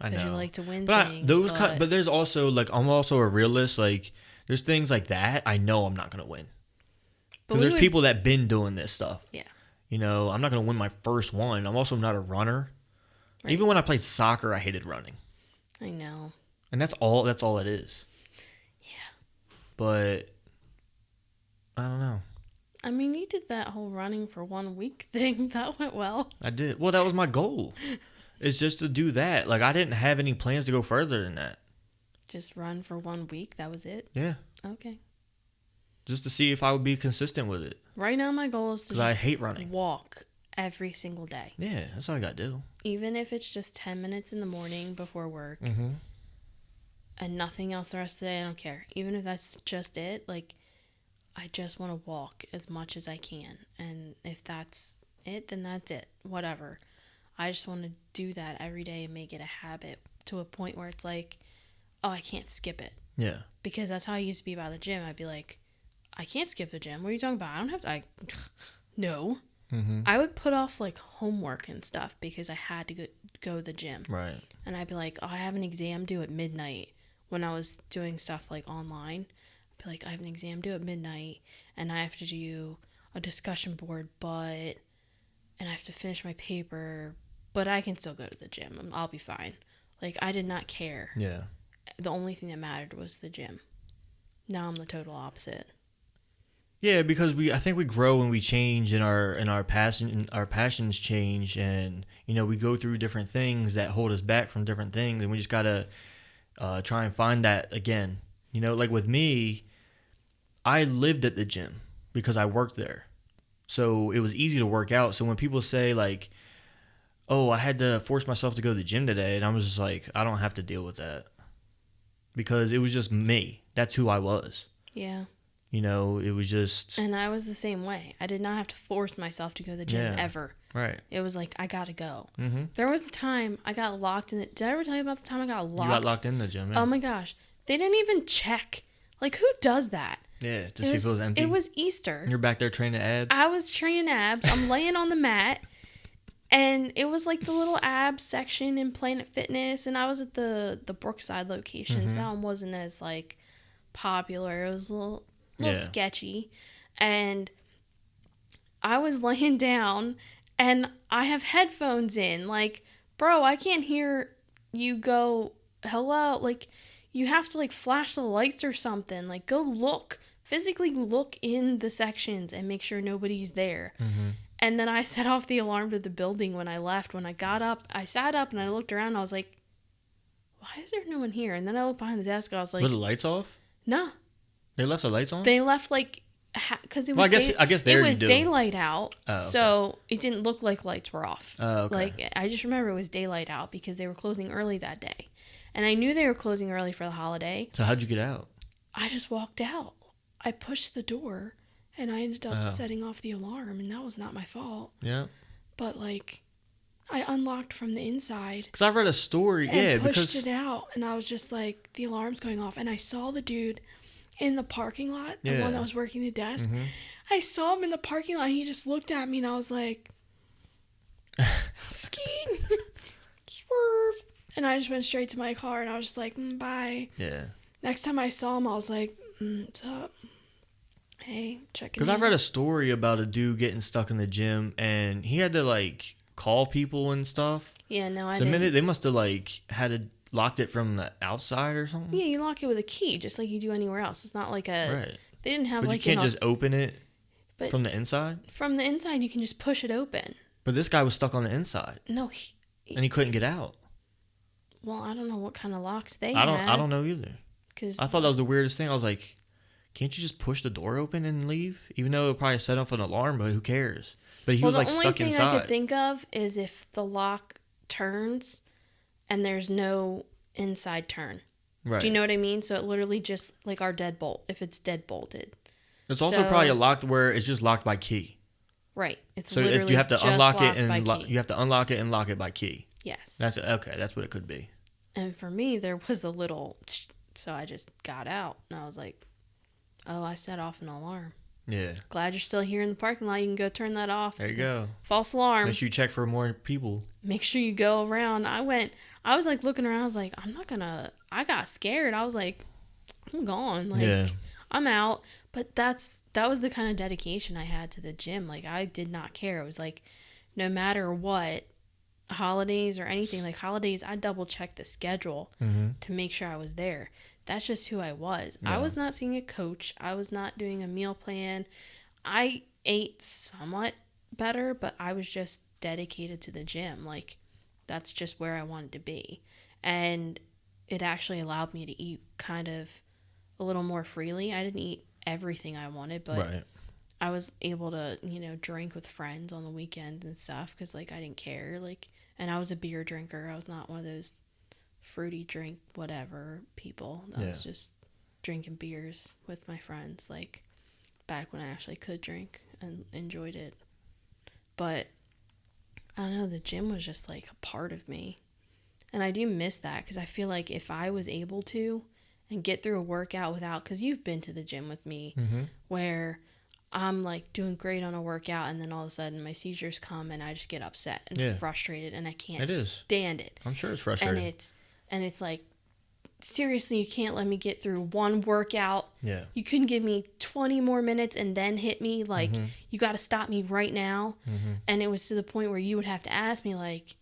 Speaker 1: I know.
Speaker 2: Because you like to win things.
Speaker 1: But there's also, like, I'm also a realist. Like, there's things like that I know I'm not going to win. Because there's people that been doing this stuff.
Speaker 2: Yeah.
Speaker 1: You know, I'm not going to win my first one. I'm also not a runner. Right. Even when I played soccer, I hated running.
Speaker 2: I know.
Speaker 1: And that's all it is.
Speaker 2: Yeah.
Speaker 1: But I don't know.
Speaker 2: I mean, you did that whole running for 1 week thing. That went well.
Speaker 1: I did. Well, that was my goal. It's just to do that. Like, I didn't have any plans to go further than that.
Speaker 2: Just run for 1 week? That was it?
Speaker 1: Yeah.
Speaker 2: Okay.
Speaker 1: Just to see if I would be consistent with it.
Speaker 2: Right now, my goal is to
Speaker 1: just I hate running.
Speaker 2: Walk every single day.
Speaker 1: Yeah, that's all I got to do.
Speaker 2: Even if it's just 10 minutes in the morning before work.
Speaker 1: Mm-hmm.
Speaker 2: And nothing else the rest of the day, I don't care. Even if that's just it, like, I just want to walk as much as I can. And if that's it, then that's it. Whatever. I just want to do that every day and make it a habit to a point where it's like, oh, I can't skip it.
Speaker 1: Yeah.
Speaker 2: Because that's how I used to be about the gym. I'd be like, I can't skip the gym. What are you talking about? I don't have to. No. Mm-hmm. I would put off, like, homework and stuff because I had to go to the gym.
Speaker 1: Right.
Speaker 2: And I'd be like, oh, I have an exam due at midnight. When I was doing stuff, like, online, I'd be like, I have an exam due at midnight, and I have to do a discussion board, and I have to finish my paper, but I can still go to the gym. I'll be fine. Like, I did not care.
Speaker 1: Yeah.
Speaker 2: The only thing that mattered was the gym. Now I'm the total opposite.
Speaker 1: Yeah, because I think we grow and we change, and our passions change, and you know we go through different things that hold us back from different things, and we just gotta try and find that again. You know, like with me, I lived at the gym because I worked there, so it was easy to work out. So when people say like, "Oh, I had to force myself to go to the gym today," and I was just like, I don't have to deal with that because it was just me. That's who I was.
Speaker 2: Yeah.
Speaker 1: You know, it was just...
Speaker 2: And I was the same way. I did not have to force myself to go to the gym ever.
Speaker 1: Right.
Speaker 2: It was like, I gotta go.
Speaker 1: Mm-hmm.
Speaker 2: There was a time I got locked in it. Did I ever tell you about the time I got locked?
Speaker 1: You got locked in the gym, yeah.
Speaker 2: Oh my gosh. They didn't even check. Like, who does that?
Speaker 1: Yeah, to see if it was empty.
Speaker 2: It was Easter.
Speaker 1: You're back there training abs?
Speaker 2: I was training abs. I'm laying on the mat. And it was like the little abs section in Planet Fitness, and I was at the Brookside location, so that one wasn't as like popular. It was a little sketchy, and I was laying down, and I have headphones in. Like, bro, I can't hear you go hello. Like, you have to like flash the lights or something. Like, go look, physically look in the sections and make sure nobody's there. And then I set off the alarm to the building when I left. When I got up, I sat up and I looked around. And I was like, why is there no one here? And then I looked behind the desk. I was like,
Speaker 1: were the lights off?
Speaker 2: No.
Speaker 1: They left the lights on?
Speaker 2: They left like, because it was,
Speaker 1: well, I guess there
Speaker 2: it was
Speaker 1: you do.
Speaker 2: daylight out.
Speaker 1: Oh, okay.
Speaker 2: So it didn't look like lights were off.
Speaker 1: Oh, okay.
Speaker 2: Like, I just remember it was daylight out because they were closing early that day. And I knew they were closing early for the holiday.
Speaker 1: So how'd you get out?
Speaker 2: I just walked out.
Speaker 5: I pushed the door and I ended up setting off the alarm, and that was not my fault.
Speaker 1: Yeah.
Speaker 5: But like, I unlocked from the inside.
Speaker 1: Because I read a story,
Speaker 5: and pushed it out, and I was just like, the alarm's going off, and I saw the dude in the parking lot, the one that was working the desk. I saw him in the parking lot, and he just looked at me, and I was like, skiing, swerve. And I just went straight to my car, and I was just like, bye.
Speaker 1: Yeah.
Speaker 5: Next time I saw him, I was like, what's up? Hey, checking in.
Speaker 1: Because I've read a story about a dude getting stuck in the gym, and he had to, like, call people and stuff.
Speaker 2: Yeah, no, I
Speaker 1: so
Speaker 2: didn't.
Speaker 1: They must have, like, had to locked it from the outside or something?
Speaker 2: Yeah, you lock it with a key, just like you do anywhere else. It's not like a...
Speaker 1: Right.
Speaker 2: They didn't have
Speaker 1: but
Speaker 2: like...
Speaker 1: you can't just open it
Speaker 2: but
Speaker 1: from the inside?
Speaker 2: From the inside, you can just push it open.
Speaker 1: But this guy was stuck on the inside.
Speaker 2: No,
Speaker 1: and he couldn't get out.
Speaker 2: Well, I don't know what kind of locks they
Speaker 1: I
Speaker 2: had.
Speaker 1: don't know either. I thought that was the weirdest thing. I was like, can't you just push the door open and leave? Even though it probably set off an alarm, but who cares? But he was like stuck inside.
Speaker 2: The only thing I could think of is if the lock turns and there's no inside turn.
Speaker 1: Right.
Speaker 2: Do you know what I mean? So it literally just like our deadbolt, if it's dead bolted.
Speaker 1: It's also probably a lock where it's just locked by key.
Speaker 2: Right. It's
Speaker 1: so
Speaker 2: literally
Speaker 1: if you have to
Speaker 2: just
Speaker 1: unlock it and
Speaker 2: key.
Speaker 1: you have to unlock it and lock it by key.
Speaker 2: Yes.
Speaker 1: That's okay. That's what it could be.
Speaker 2: And for me, there was a little, so I just got out and I was like, oh, I set off an alarm.
Speaker 1: Yeah.
Speaker 2: Glad you're still here in the parking lot. You can go turn that off.
Speaker 1: There you go.
Speaker 2: False alarm.
Speaker 1: Make sure you check for more people.
Speaker 2: Make sure you go around. I was like looking around. I was like, I got scared. I was like, I'm gone. Like, yeah. I'm out. But that was the kind of dedication I had to the gym. Like, I did not care. It was like, no matter what, holidays or anything, like holidays, I double checked the schedule to make sure I was there. That's just who I was. Yeah. I was not seeing a coach. I was not doing a meal plan. I ate somewhat better, but I was just dedicated to the gym. Like, that's just where I wanted to be. And it actually allowed me to eat kind of a little more freely. I didn't eat everything I wanted, but right. I was able to, drink with friends on the weekends and stuff because, like, I didn't care. Like, and I was a beer drinker. I was not one of those fruity drink whatever people. I was just drinking beers with my friends, like, back when I actually could drink and enjoyed it. But I don't know, the gym was just like a part of me. And I do miss that because I feel like if I was able to and get through a workout without, because you've been to the gym with me where I'm like doing great on a workout and then all of a sudden my seizures come and I just get upset and frustrated and I can't stand it.
Speaker 1: I'm sure it's frustrating.
Speaker 2: And it's like, seriously, you can't let me get through one workout.
Speaker 1: Yeah.
Speaker 2: You couldn't give me 20 more minutes and then hit me. Like, you got to stop me right now. And it was to the point where you would have to ask me, like,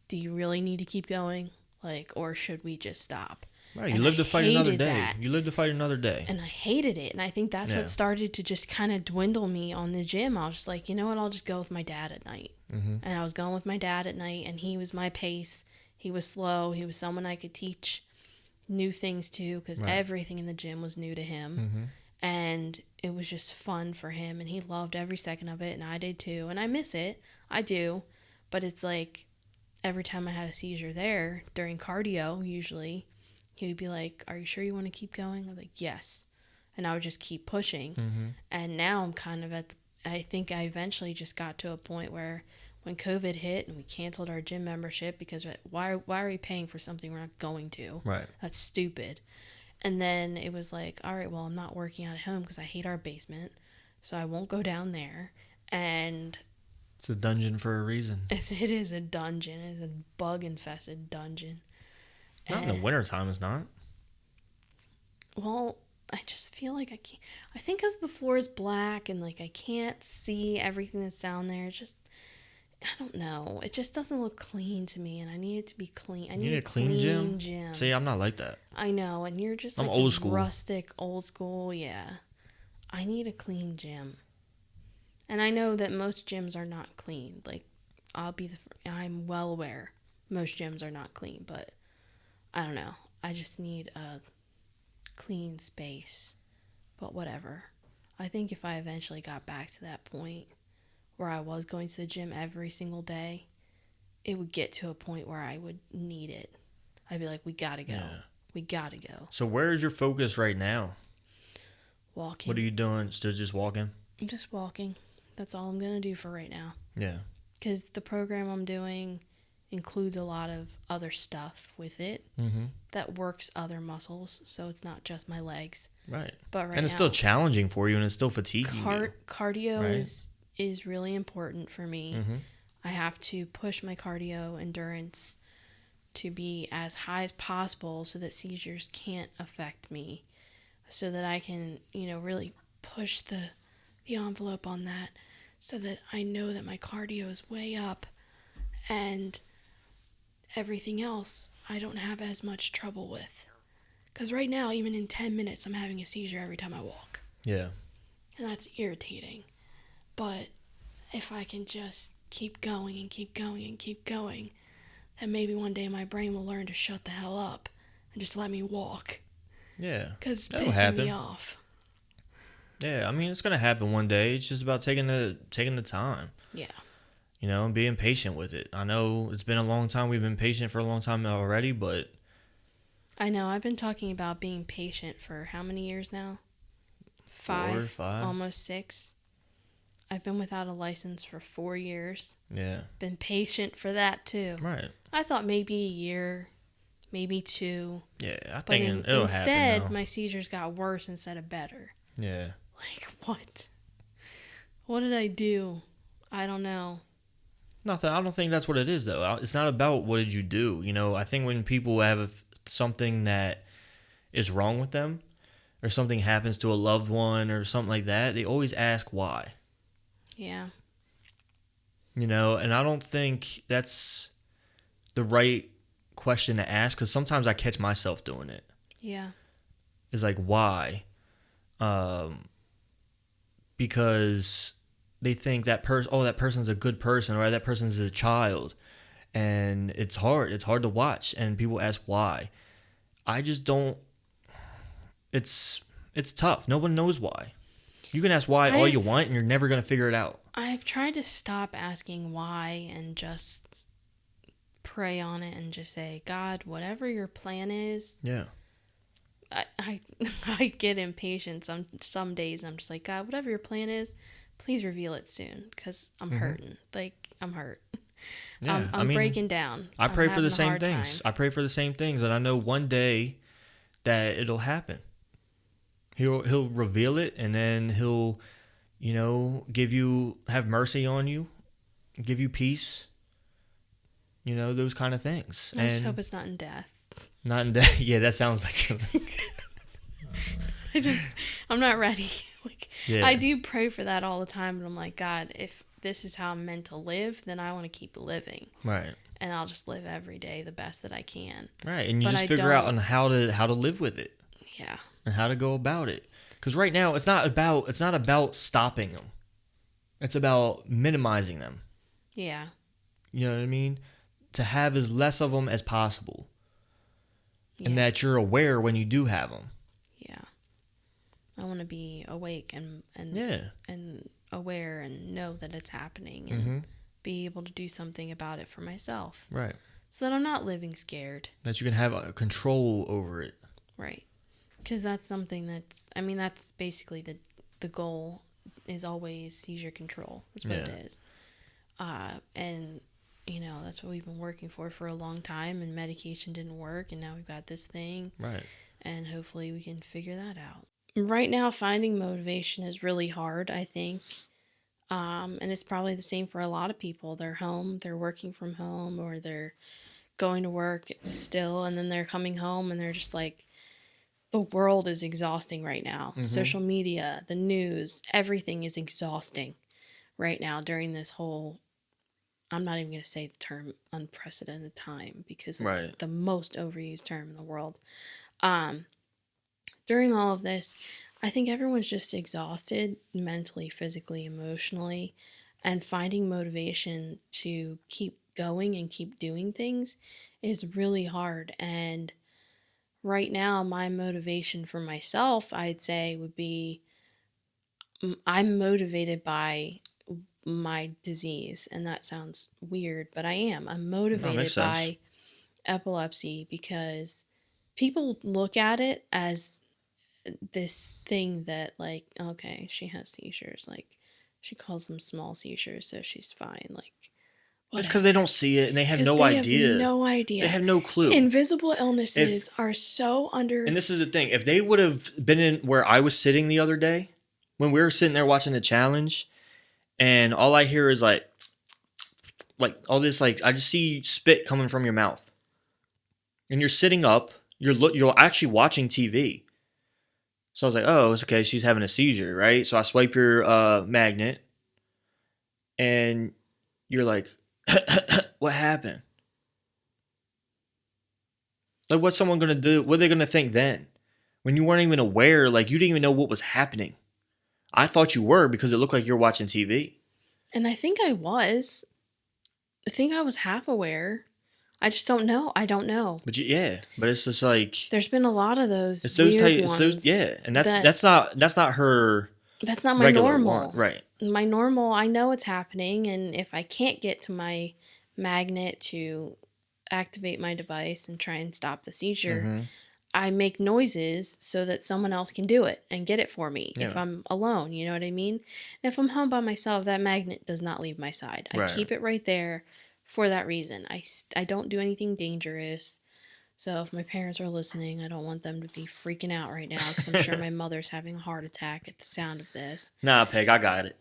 Speaker 2: do you really need to keep going? Like, or should we just stop?
Speaker 1: Right. You live to fight another day. You live to fight another day.
Speaker 2: And I hated it. And I think that's what started to just kind of dwindle me on the gym. I was just like, you know what? I'll just go with my dad at night. And I was going with my dad at night and he was my pace. He was slow. He was someone I could teach new things to because everything in the gym was new to him. And it was just fun for him. And he loved every second of it. And I did too. And I miss it. I do. But it's like every time I had a seizure there during cardio, usually, he would be like, are you sure you want to keep going? I'm like, yes. And I would just keep pushing. And now I'm kind of I think I eventually just got to a point where when COVID hit and we canceled our gym membership because why are we paying for something we're not going to?
Speaker 1: Right.
Speaker 2: That's stupid. And then it was like, all right, well, I'm not working out at home because I hate our basement, so I won't go down there. And
Speaker 1: It's a dungeon for a reason.
Speaker 2: It is a dungeon. It's a bug-infested dungeon.
Speaker 1: Not in the wintertime, it's not.
Speaker 2: Well, I just feel like I can't. I think because the floor is black and like I can't see everything that's down there. I don't know. It just doesn't look clean to me, and I need it to be clean. I need a clean gym.
Speaker 1: See, I'm not like that.
Speaker 2: I know, and you're just
Speaker 1: I'm
Speaker 2: like
Speaker 1: old school.
Speaker 2: rustic, old school. Yeah, I need a clean gym, and I know that most gyms are not clean. Like, I'm well aware most gyms are not clean, but I don't know. I just need a clean space, but whatever. I think if I eventually got back to that point where I was going to the gym every single day, it would get to a point where I would need it. I'd be like, we gotta go. Yeah. We gotta go.
Speaker 1: So where is your focus right now?
Speaker 2: Walking.
Speaker 1: What are you doing? Still just walking?
Speaker 2: I'm just walking. That's all I'm gonna do for right now.
Speaker 1: Yeah.
Speaker 2: Because the program I'm doing includes a lot of other stuff with it that works other muscles, so it's not just my legs.
Speaker 1: Right.
Speaker 2: But
Speaker 1: and it's still challenging for you, and it's still fatiguing you.
Speaker 2: Cardio is really important for me. I have to push my cardio endurance to be as high as possible so that seizures can't affect me, so that I can, really push the envelope on that, so that I know that my cardio is way up and everything else I don't have as much trouble with. Because right now, even in 10 minutes, I'm having a seizure every time I walk.
Speaker 1: Yeah.
Speaker 2: And that's irritating. But if I can just keep going and keep going and keep going, then maybe one day my brain will learn to shut the hell up and just let me walk.
Speaker 1: Yeah.
Speaker 2: Because it's pissing me off.
Speaker 1: Yeah, I mean, it's going to happen one day. It's just about taking the time.
Speaker 2: Yeah.
Speaker 1: And being patient with it. I know it's been a long time. We've been patient for a long time already, but...
Speaker 2: I know. I've been talking about being patient for how many years now? 5, almost 6. I've been without a license for 4 years.
Speaker 1: Yeah.
Speaker 2: Been patient for that, too.
Speaker 1: Right.
Speaker 2: I thought maybe a year, maybe 2.
Speaker 1: Yeah, I think it'll happen.
Speaker 2: Instead, my seizures got worse instead of better.
Speaker 1: Yeah.
Speaker 2: Like, what? What did I do? I don't know.
Speaker 1: Nothing. I don't think that's what it is, though. It's not about what did you do. I think when people have something that is wrong with them, or something happens to a loved one or something like that, they always ask why.
Speaker 2: Yeah.
Speaker 1: And I don't think that's the right question to ask, because sometimes I catch myself doing it.
Speaker 2: Yeah.
Speaker 1: It's like, why? Because they think that person's a good person, or that person's a child, and it's hard to watch, and people ask why. I just don't. It's tough. No one knows why. You can ask why all you want, and you're never gonna figure it out.
Speaker 2: I've tried to stop asking why and just pray on it and just say, God, whatever your plan is.
Speaker 1: Yeah.
Speaker 2: I get impatient some days. I'm just like, God, whatever your plan is, please reveal it soon, because I'm hurting. Like, I'm hurt. Yeah, I'm breaking down.
Speaker 1: I pray for the same things. I pray for the same things, and I know one day that it'll happen. He'll reveal it, and then he'll, have mercy on you, give you peace. Those kind of things.
Speaker 2: I just hope it's not in death.
Speaker 1: Not in death. Yeah, that sounds like.
Speaker 2: I'm not ready. I do pray for that all the time, but I'm like, God, if this is how I'm meant to live, then I want to keep living.
Speaker 1: Right.
Speaker 2: And I'll just live every day the best that I can.
Speaker 1: Right, and you just figure out on how to live with it.
Speaker 2: Yeah.
Speaker 1: And how to go about it. Because right now, it's not about stopping them. It's about minimizing them.
Speaker 2: Yeah.
Speaker 1: You know what I mean? To have as less of them as possible.
Speaker 2: Yeah.
Speaker 1: And that you're aware when you do have them.
Speaker 2: Yeah. I want to be awake and aware and know that it's happening and be able to do something about it for myself.
Speaker 1: Right.
Speaker 2: So that I'm not living scared.
Speaker 1: That you can have control over it.
Speaker 2: Right. Because that's something that's basically the goal is always seizure control. That's what it is. And, that's what we've been working for a long time, and medication didn't work, and now we've got this thing.
Speaker 1: Right.
Speaker 2: And hopefully we can figure that out. Right now, finding motivation is really hard, I think. And it's probably the same for a lot of people. They're home, they're working from home, or they're going to work still, and then they're coming home and they're just like, the world is exhausting right now. Social media, the news, everything is exhausting right now during this whole, I'm not even going to say the term unprecedented time because it's
Speaker 1: Right.
Speaker 2: the most overused term in the world. During all of this, I think everyone's just exhausted mentally, physically, emotionally, and finding motivation to keep going and keep doing things is really hard. And right now, my motivation for myself, I'd say, would be I'm motivated by my disease. And that sounds weird, but I am. I'm motivated
Speaker 1: makes sense.
Speaker 2: by epilepsy because people look at it as this thing that, like, okay, she has seizures. Like, she calls them small seizures, so she's fine. Like,
Speaker 1: It's because they don't see it and they have
Speaker 5: 'Cause
Speaker 1: no
Speaker 5: they
Speaker 1: idea.
Speaker 5: have no idea.
Speaker 1: They have no clue.
Speaker 5: Invisible illnesses are so under.
Speaker 1: And this is the thing. If they would have been in where I was sitting the other day, when we were sitting there watching the challenge, and all I hear is like all this, like, I just see spit coming from your mouth. And you're sitting up, you're actually watching TV. So I was like, oh, it's okay, she's having a seizure, right? So I swipe your magnet, and you're like, what happened? Like, what's someone going to do? What are they going to think then? When you weren't even aware, like, you didn't even know what was happening. I thought you were because it looked like you're watching TV.
Speaker 2: and I think I was. I think I was half aware. I just don't know. I don't know.
Speaker 1: But but it's just like,
Speaker 2: There's been a lot of those
Speaker 1: it's those
Speaker 2: weird
Speaker 1: type,
Speaker 2: ones.
Speaker 1: and that's not her
Speaker 2: That's not my
Speaker 1: regular
Speaker 2: normal.
Speaker 1: one, right?
Speaker 2: My normal, I know it's happening, and if I can't get to my magnet to activate my device and try and stop the seizure, I make noises so that someone else can do it and get it for me if
Speaker 1: Yeah.
Speaker 2: I'm alone, you know what I mean? And if I'm home by myself, that magnet does not leave my side. I
Speaker 1: Right.
Speaker 2: keep it right there for that reason. I don't do anything dangerous. So if my parents are listening, I don't want them to be freaking out right now because I'm sure my mother's having a heart attack at the sound of this.
Speaker 1: Nah, Peg, I got it.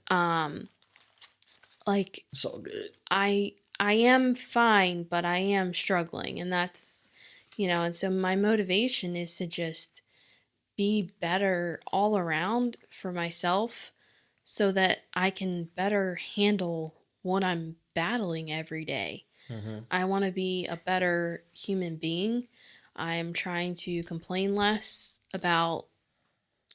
Speaker 2: Like,
Speaker 1: It's all good.
Speaker 2: I am fine, but I am struggling, and that's, and so my motivation is to just be better all around for myself so that I can better handle what I'm battling every day. I want to be a better human being. I'm trying to complain less about,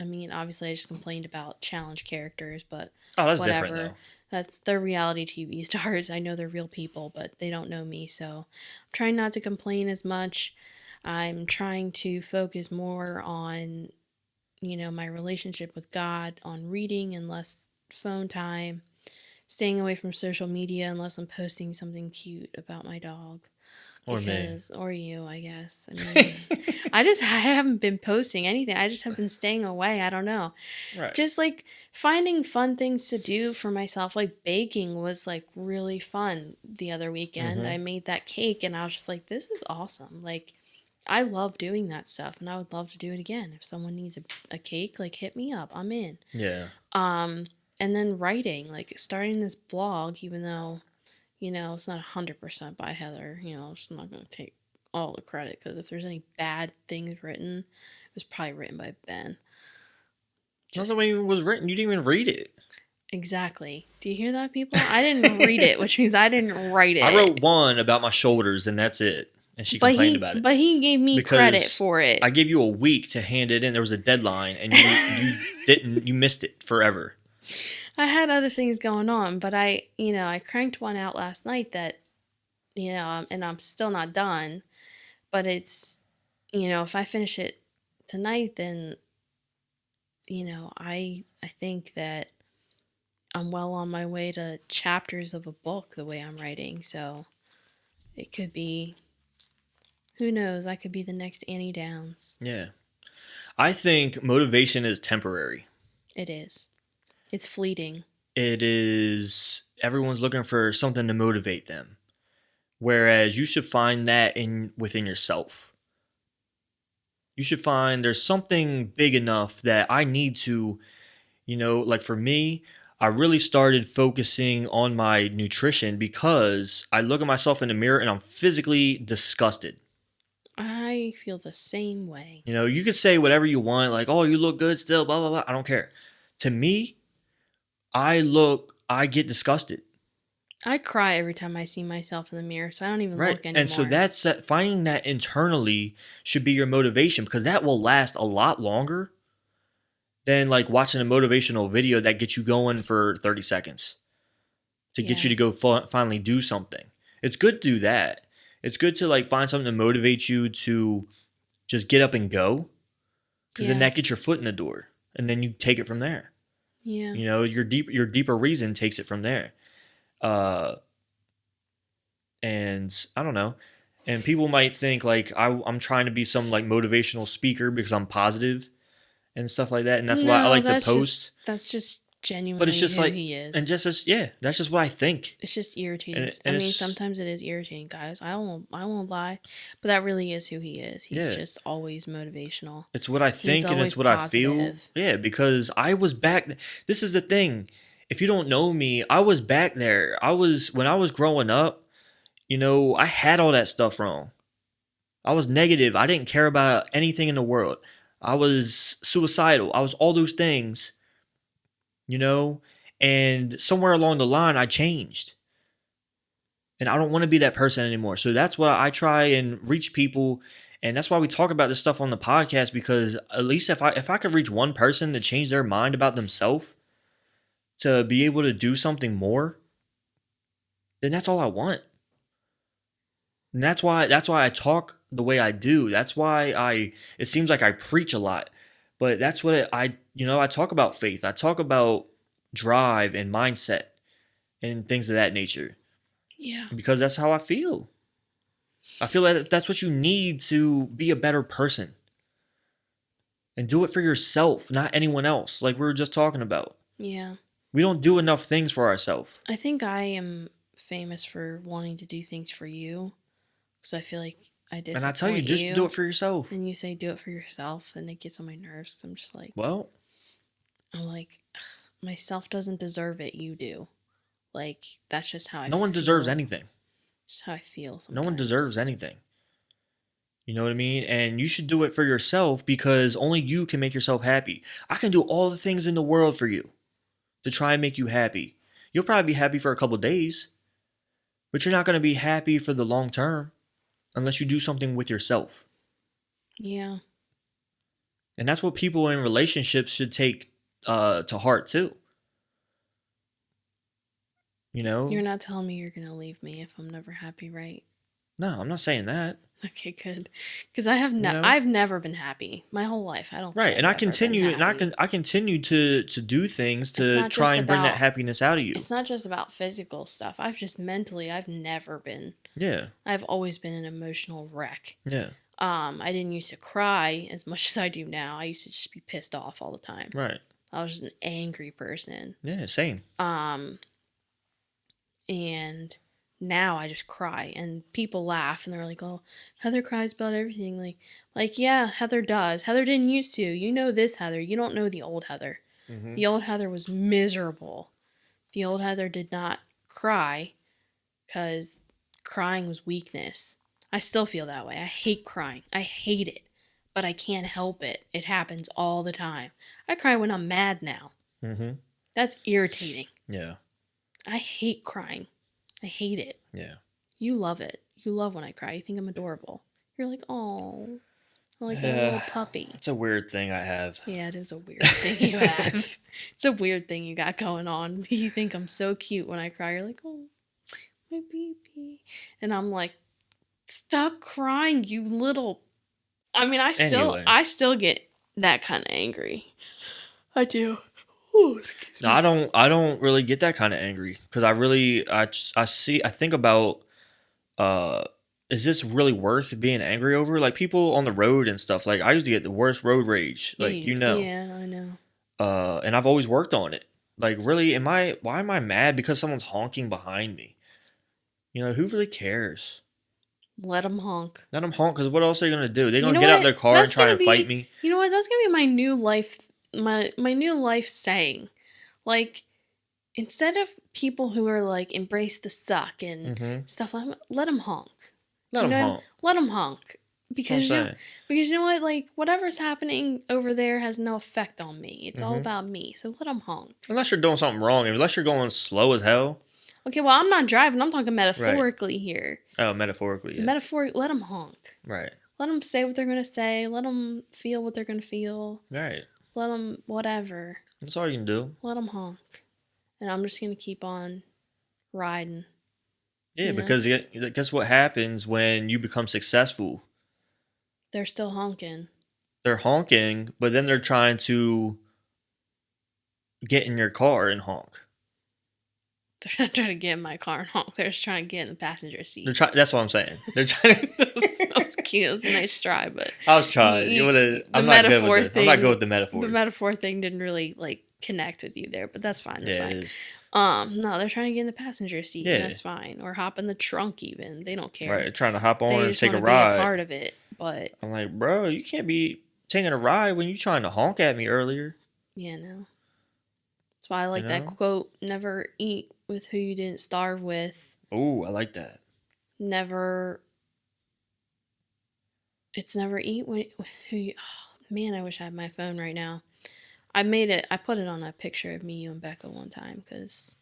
Speaker 2: obviously I just complained about challenge characters, but
Speaker 1: Oh, that's
Speaker 2: whatever.
Speaker 1: different though.
Speaker 2: That's they're reality TV stars. I know they're real people, but they don't know me. So I'm trying not to complain as much. I'm trying to focus more on, my relationship with God, on reading and less phone time, staying away from social media unless I'm posting something cute about my dog.
Speaker 1: Or me.
Speaker 2: Or you, I guess. I haven't been posting anything. I just have been staying away. I don't know.
Speaker 1: Right.
Speaker 2: Just like finding fun things to do for myself. Like baking was like really fun the other weekend. I made that cake and I was just like, this is awesome. Like, I love doing that stuff and I would love to do it again. If someone needs a cake, like, hit me up. I'm in.
Speaker 1: Yeah.
Speaker 2: And then writing, like starting this blog, even though, it's not 100% by Heather. I'm just not going to take all the credit because if there's any bad things written, it was probably written by Ben.
Speaker 1: Nothing even was written. You didn't even read it.
Speaker 2: Exactly. Do you hear that, people? I didn't read it, which means I didn't write it.
Speaker 1: I wrote one about my shoulders, and that's it. And she complained about it.
Speaker 2: But he gave me
Speaker 1: Because
Speaker 2: credit for it.
Speaker 1: I gave you a week to hand it in. There was a deadline, and you didn't. You missed it forever.
Speaker 2: I had other things going on, but I cranked one out last night that, and I'm still not done. But it's, if I finish it tonight, then, I think that I'm well on my way to chapters of a book the way I'm writing. So it could be, who knows, I could be the next Annie Downs.
Speaker 1: Yeah. I think motivation is temporary.
Speaker 2: It is. It's fleeting.
Speaker 1: It is, everyone's looking for something to motivate them. Whereas you should find that within yourself. You should find there's something big enough that I need to, like for me, I really started focusing on my nutrition because I look at myself in the mirror and I'm physically disgusted.
Speaker 2: I feel the same way.
Speaker 1: You know, you can say whatever you want, like, oh, you look good still, blah, blah, blah. I don't care. To me, I get disgusted.
Speaker 2: I cry every time I see myself in the mirror, so I don't even
Speaker 1: Right.
Speaker 2: look anymore.
Speaker 1: And so finding that internally should be your motivation, because that will last a lot longer than like watching a motivational video that gets you going for 30 seconds to get you to go finally do something. It's good to do that. It's good to like find something to motivate you to just get up and go, because then that gets your foot in the door, and then you take it from there.
Speaker 2: Yeah.
Speaker 1: You know, your deeper reason takes it from there. And I don't know. And people might think like I'm trying to be some like motivational speaker because I'm positive and stuff like that, and that's why I like to post.
Speaker 2: That's just genuinely
Speaker 1: But it's just
Speaker 2: who
Speaker 1: like,
Speaker 2: he is.
Speaker 1: and just as that's just what I think.
Speaker 2: It's just irritating.
Speaker 1: And
Speaker 2: I mean, sometimes it is irritating, guys. I won't lie, but that really is who he is. He's just always motivational.
Speaker 1: It's what I think and it's what I feel. Yeah, because I was back. This is the thing. If you don't know me, I was back there. When I was growing up, you know, I had all that stuff wrong. I was negative. I didn't care about anything in the world. I was suicidal. I was all those things, you know, and somewhere along the line, I changed. And I don't want to be that person anymore. So that's why I try and reach people. And that's why we talk about this stuff on the podcast, because at least if I could reach one person to change their mind about themselves, to be able to do something more, then that's all I want. And that's why I talk the way I do. That's why it seems like I preach a lot, but that's what I talk about faith. I talk about drive and mindset and things of that nature.
Speaker 5: Yeah.
Speaker 1: Because that's how I feel. I feel like that's what you need to be a better person. And do it for yourself, not anyone else, like we were just talking about.
Speaker 2: Yeah.
Speaker 1: We don't do enough things for ourselves.
Speaker 2: I think I am famous for wanting to do things for you, because I feel like I disappoint you.
Speaker 1: And I tell you, just do it for yourself.
Speaker 2: And you say do it for yourself, and it gets on my nerves. I'm just like,
Speaker 1: well,
Speaker 2: I'm like, myself doesn't deserve it. You do. Like, that's just how I feel.
Speaker 1: No one deserves anything.
Speaker 2: Just how I feel sometimes.
Speaker 1: No one deserves anything. You know what I mean? And you should do it for yourself, because only you can make yourself happy. I can do all the things in the world for you to try and make you happy. You'll probably be happy for a couple days, but you're not going to be happy for the long term unless you do something with yourself.
Speaker 2: Yeah.
Speaker 1: And that's what people in relationships should take to heart too. You know?
Speaker 2: You're not telling me you're going to leave me if I'm never happy, right?
Speaker 1: No, I'm not saying that.
Speaker 2: Okay, good. Because I've never been happy my whole life. I don't.
Speaker 1: Right, and I continue to do things to try and bring that happiness out of you.
Speaker 2: It's not just about physical stuff. I've never been.
Speaker 1: Yeah.
Speaker 2: I've always been an emotional wreck.
Speaker 1: Yeah.
Speaker 2: I didn't used to cry as much as I do now. I used to just be pissed off all the time.
Speaker 1: Right.
Speaker 2: I was just an angry person.
Speaker 1: Yeah, same.
Speaker 2: And now I just cry, and people laugh, and they're like, "Oh, Heather cries about everything." Like yeah, Heather does. Heather didn't used to. You know this Heather. You don't know the old Heather. Mm-hmm. The old Heather was miserable. The old Heather did not cry because crying was weakness. I still feel that way. I hate crying. I hate it, but I can't help it. It happens all the time. I cry when I'm mad now. Mm-hmm. That's irritating.
Speaker 1: Yeah.
Speaker 2: I hate crying. I hate it.
Speaker 1: Yeah.
Speaker 2: You love it. You love when I cry. You think I'm adorable. You're like, oh, like a little puppy.
Speaker 1: It's a weird thing I have.
Speaker 2: Yeah, it is a weird thing you have. It's a weird thing you got going on. You think I'm so cute when I cry. You're like, oh, my baby. And I'm like, stop crying, you little. I mean, I still get that kind of angry. I do. Ooh,
Speaker 1: no, I don't really get that kind of angry, because I think about, is this really worth being angry over? Like people on the road and stuff. Like I used to get the worst road rage, like you know.
Speaker 2: Yeah, I know.
Speaker 1: And I've always worked on it. Like really, why am I mad because someone's honking behind me? You know, who really cares?
Speaker 2: Let them honk.
Speaker 1: Let them honk, because what else are they gonna do? They're gonna get out of their car and try and fight me.
Speaker 2: You know what? That's gonna be my new life. My new life saying, like, instead of people who are like embrace the suck and stuff, let them honk.
Speaker 1: Let them honk.
Speaker 2: Let them honk. Because
Speaker 1: saying.
Speaker 2: because you know what, like whatever's happening over there has no effect on me. It's all about me. So let them honk.
Speaker 1: Unless you're doing something wrong, unless you're going slow as hell.
Speaker 2: Okay, well I'm not driving. I'm talking metaphorically here.
Speaker 1: Oh, metaphorically. Yeah.
Speaker 2: Let them honk.
Speaker 1: Right.
Speaker 2: Let them say what they're gonna say. Let them feel what they're gonna feel.
Speaker 1: Right.
Speaker 2: Let them whatever.
Speaker 1: That's all you can do.
Speaker 2: Let them honk. And I'm just gonna keep on riding.
Speaker 1: Yeah, because guess what happens when you become successful?
Speaker 2: They're still honking.
Speaker 1: They're honking, but then they're trying to get in your car and honk.
Speaker 2: They're not trying to get in my car and honk. They're just trying to get in the passenger seat.
Speaker 1: That's what I'm saying. They're trying.
Speaker 2: That was cute. It was a nice try, but
Speaker 1: I was trying. I'm not good with I'm not good with the metaphors.
Speaker 2: The metaphor thing didn't really like connect with you there, but that's fine. That's fine.
Speaker 1: It is.
Speaker 2: No, they're trying to get in the passenger seat. Yeah. And that's fine. Or hop in the trunk even. They don't care.
Speaker 1: Right, they're trying to hop on
Speaker 2: they
Speaker 1: and
Speaker 2: just
Speaker 1: take a
Speaker 2: wanna
Speaker 1: ride.
Speaker 2: Be a part of it, but
Speaker 1: I'm like, bro, you can't be taking a ride when you trying to honk at me earlier.
Speaker 2: Yeah, no. That's why I like that quote, never eat with who you didn't starve with.
Speaker 1: Oh, I like that.
Speaker 2: It's never eat with who you... Oh, man, I wish I had my phone right now. I put it on a picture of me, you, and Becca one time because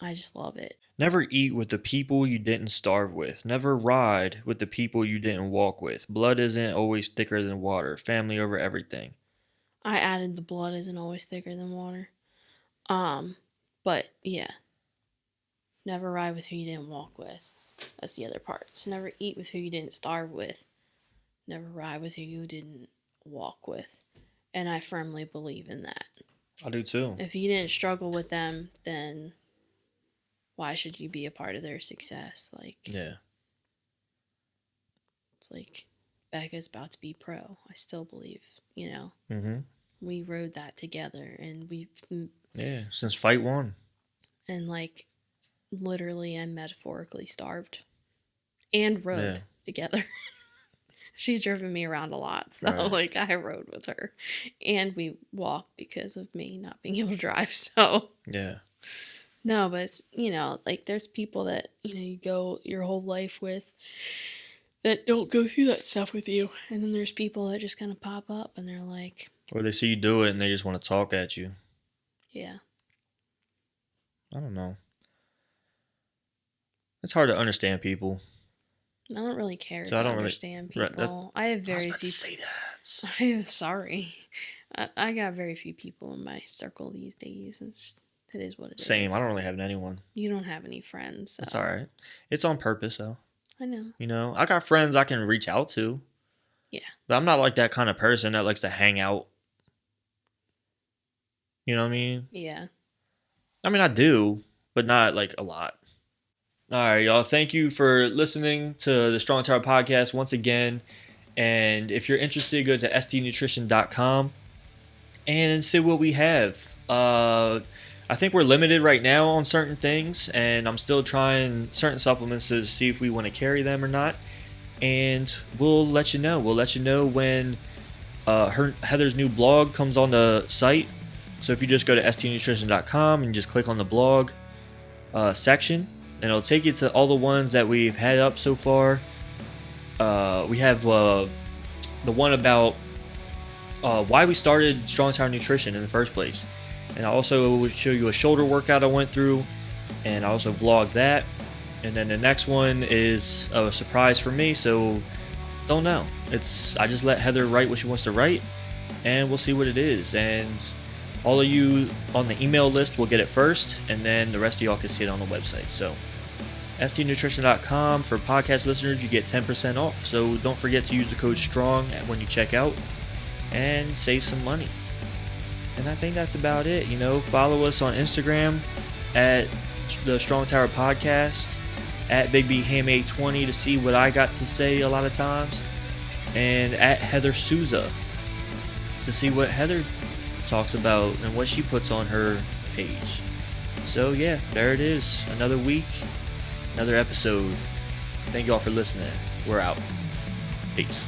Speaker 2: I just love it.
Speaker 1: Never eat with the people you didn't starve with. Never ride with the people you didn't walk with. Blood isn't always thicker than water. Family over everything.
Speaker 2: I added the blood isn't always thicker than water. But yeah. Never ride with who you didn't walk with. That's the other part. So never eat with who you didn't starve with. Never ride with who you didn't walk with. And I firmly believe in that.
Speaker 1: I do too.
Speaker 2: If you didn't struggle with them, then why should you be a part of their success? Like,
Speaker 1: yeah.
Speaker 2: It's like Becca's about to be pro. I still believe,
Speaker 1: Mm-hmm.
Speaker 2: We rode that together and
Speaker 1: yeah, since fight one.
Speaker 2: And like literally and metaphorically starved and rode together. She's driven me around a lot, so like I rode with her, and we walked because of me not being able to drive. So
Speaker 1: yeah,
Speaker 2: no, but it's, like there's people that you go your whole life with that don't go through that stuff with you, and then there's people that just kind of pop up and they're like,
Speaker 1: or they see you do it and they just want to talk at you.
Speaker 2: Yeah,
Speaker 1: I don't know. It's hard to understand people.
Speaker 2: I don't really care to understand people. I have very few.
Speaker 1: To say that.
Speaker 2: I am sorry. I got very few people in my circle these days. It is what it is.
Speaker 1: Same. I don't really have anyone.
Speaker 2: You don't have any friends. So.
Speaker 1: It's all right. It's on purpose, though.
Speaker 2: I know.
Speaker 1: I got friends I can reach out to.
Speaker 2: Yeah.
Speaker 1: But I'm not like that kind of person that likes to hang out. You know what I mean?
Speaker 2: Yeah.
Speaker 1: I mean, I do, but not like a lot. All right, y'all. Thank you for listening to the Strong Tower podcast once again. And if you're interested, go to stnutrition.com and see what we have. I think we're limited right now on certain things, and I'm still trying certain supplements to see if we want to carry them or not. And we'll let you know. We'll let you know when Heather's new blog comes on the site. So if you just go to stnutrition.com and just click on the blog section, and it'll take you to all the ones that we've had up so far. We have the one about why we started Strong Tower Nutrition in the first place. And I also will show you a shoulder workout I went through. And I also vlogged that. And then the next one is a surprise for me, so don't know. I just let Heather write what she wants to write, and we'll see what it is. And all of you on the email list will get it first, and then the rest of y'all can see it on the website. So stnutrition.com for podcast listeners, you get 10% off. So don't forget to use the code STRONG when you check out and save some money. And I think that's about it. Follow us on Instagram at the Strong Tower Podcast, at BigBHam820 to see what I got to say a lot of times, and at Heather Souza to see what Heather talks about and what she puts on her page. So yeah, there it is. Another week, another episode. Thank you all for listening. We're out. Peace.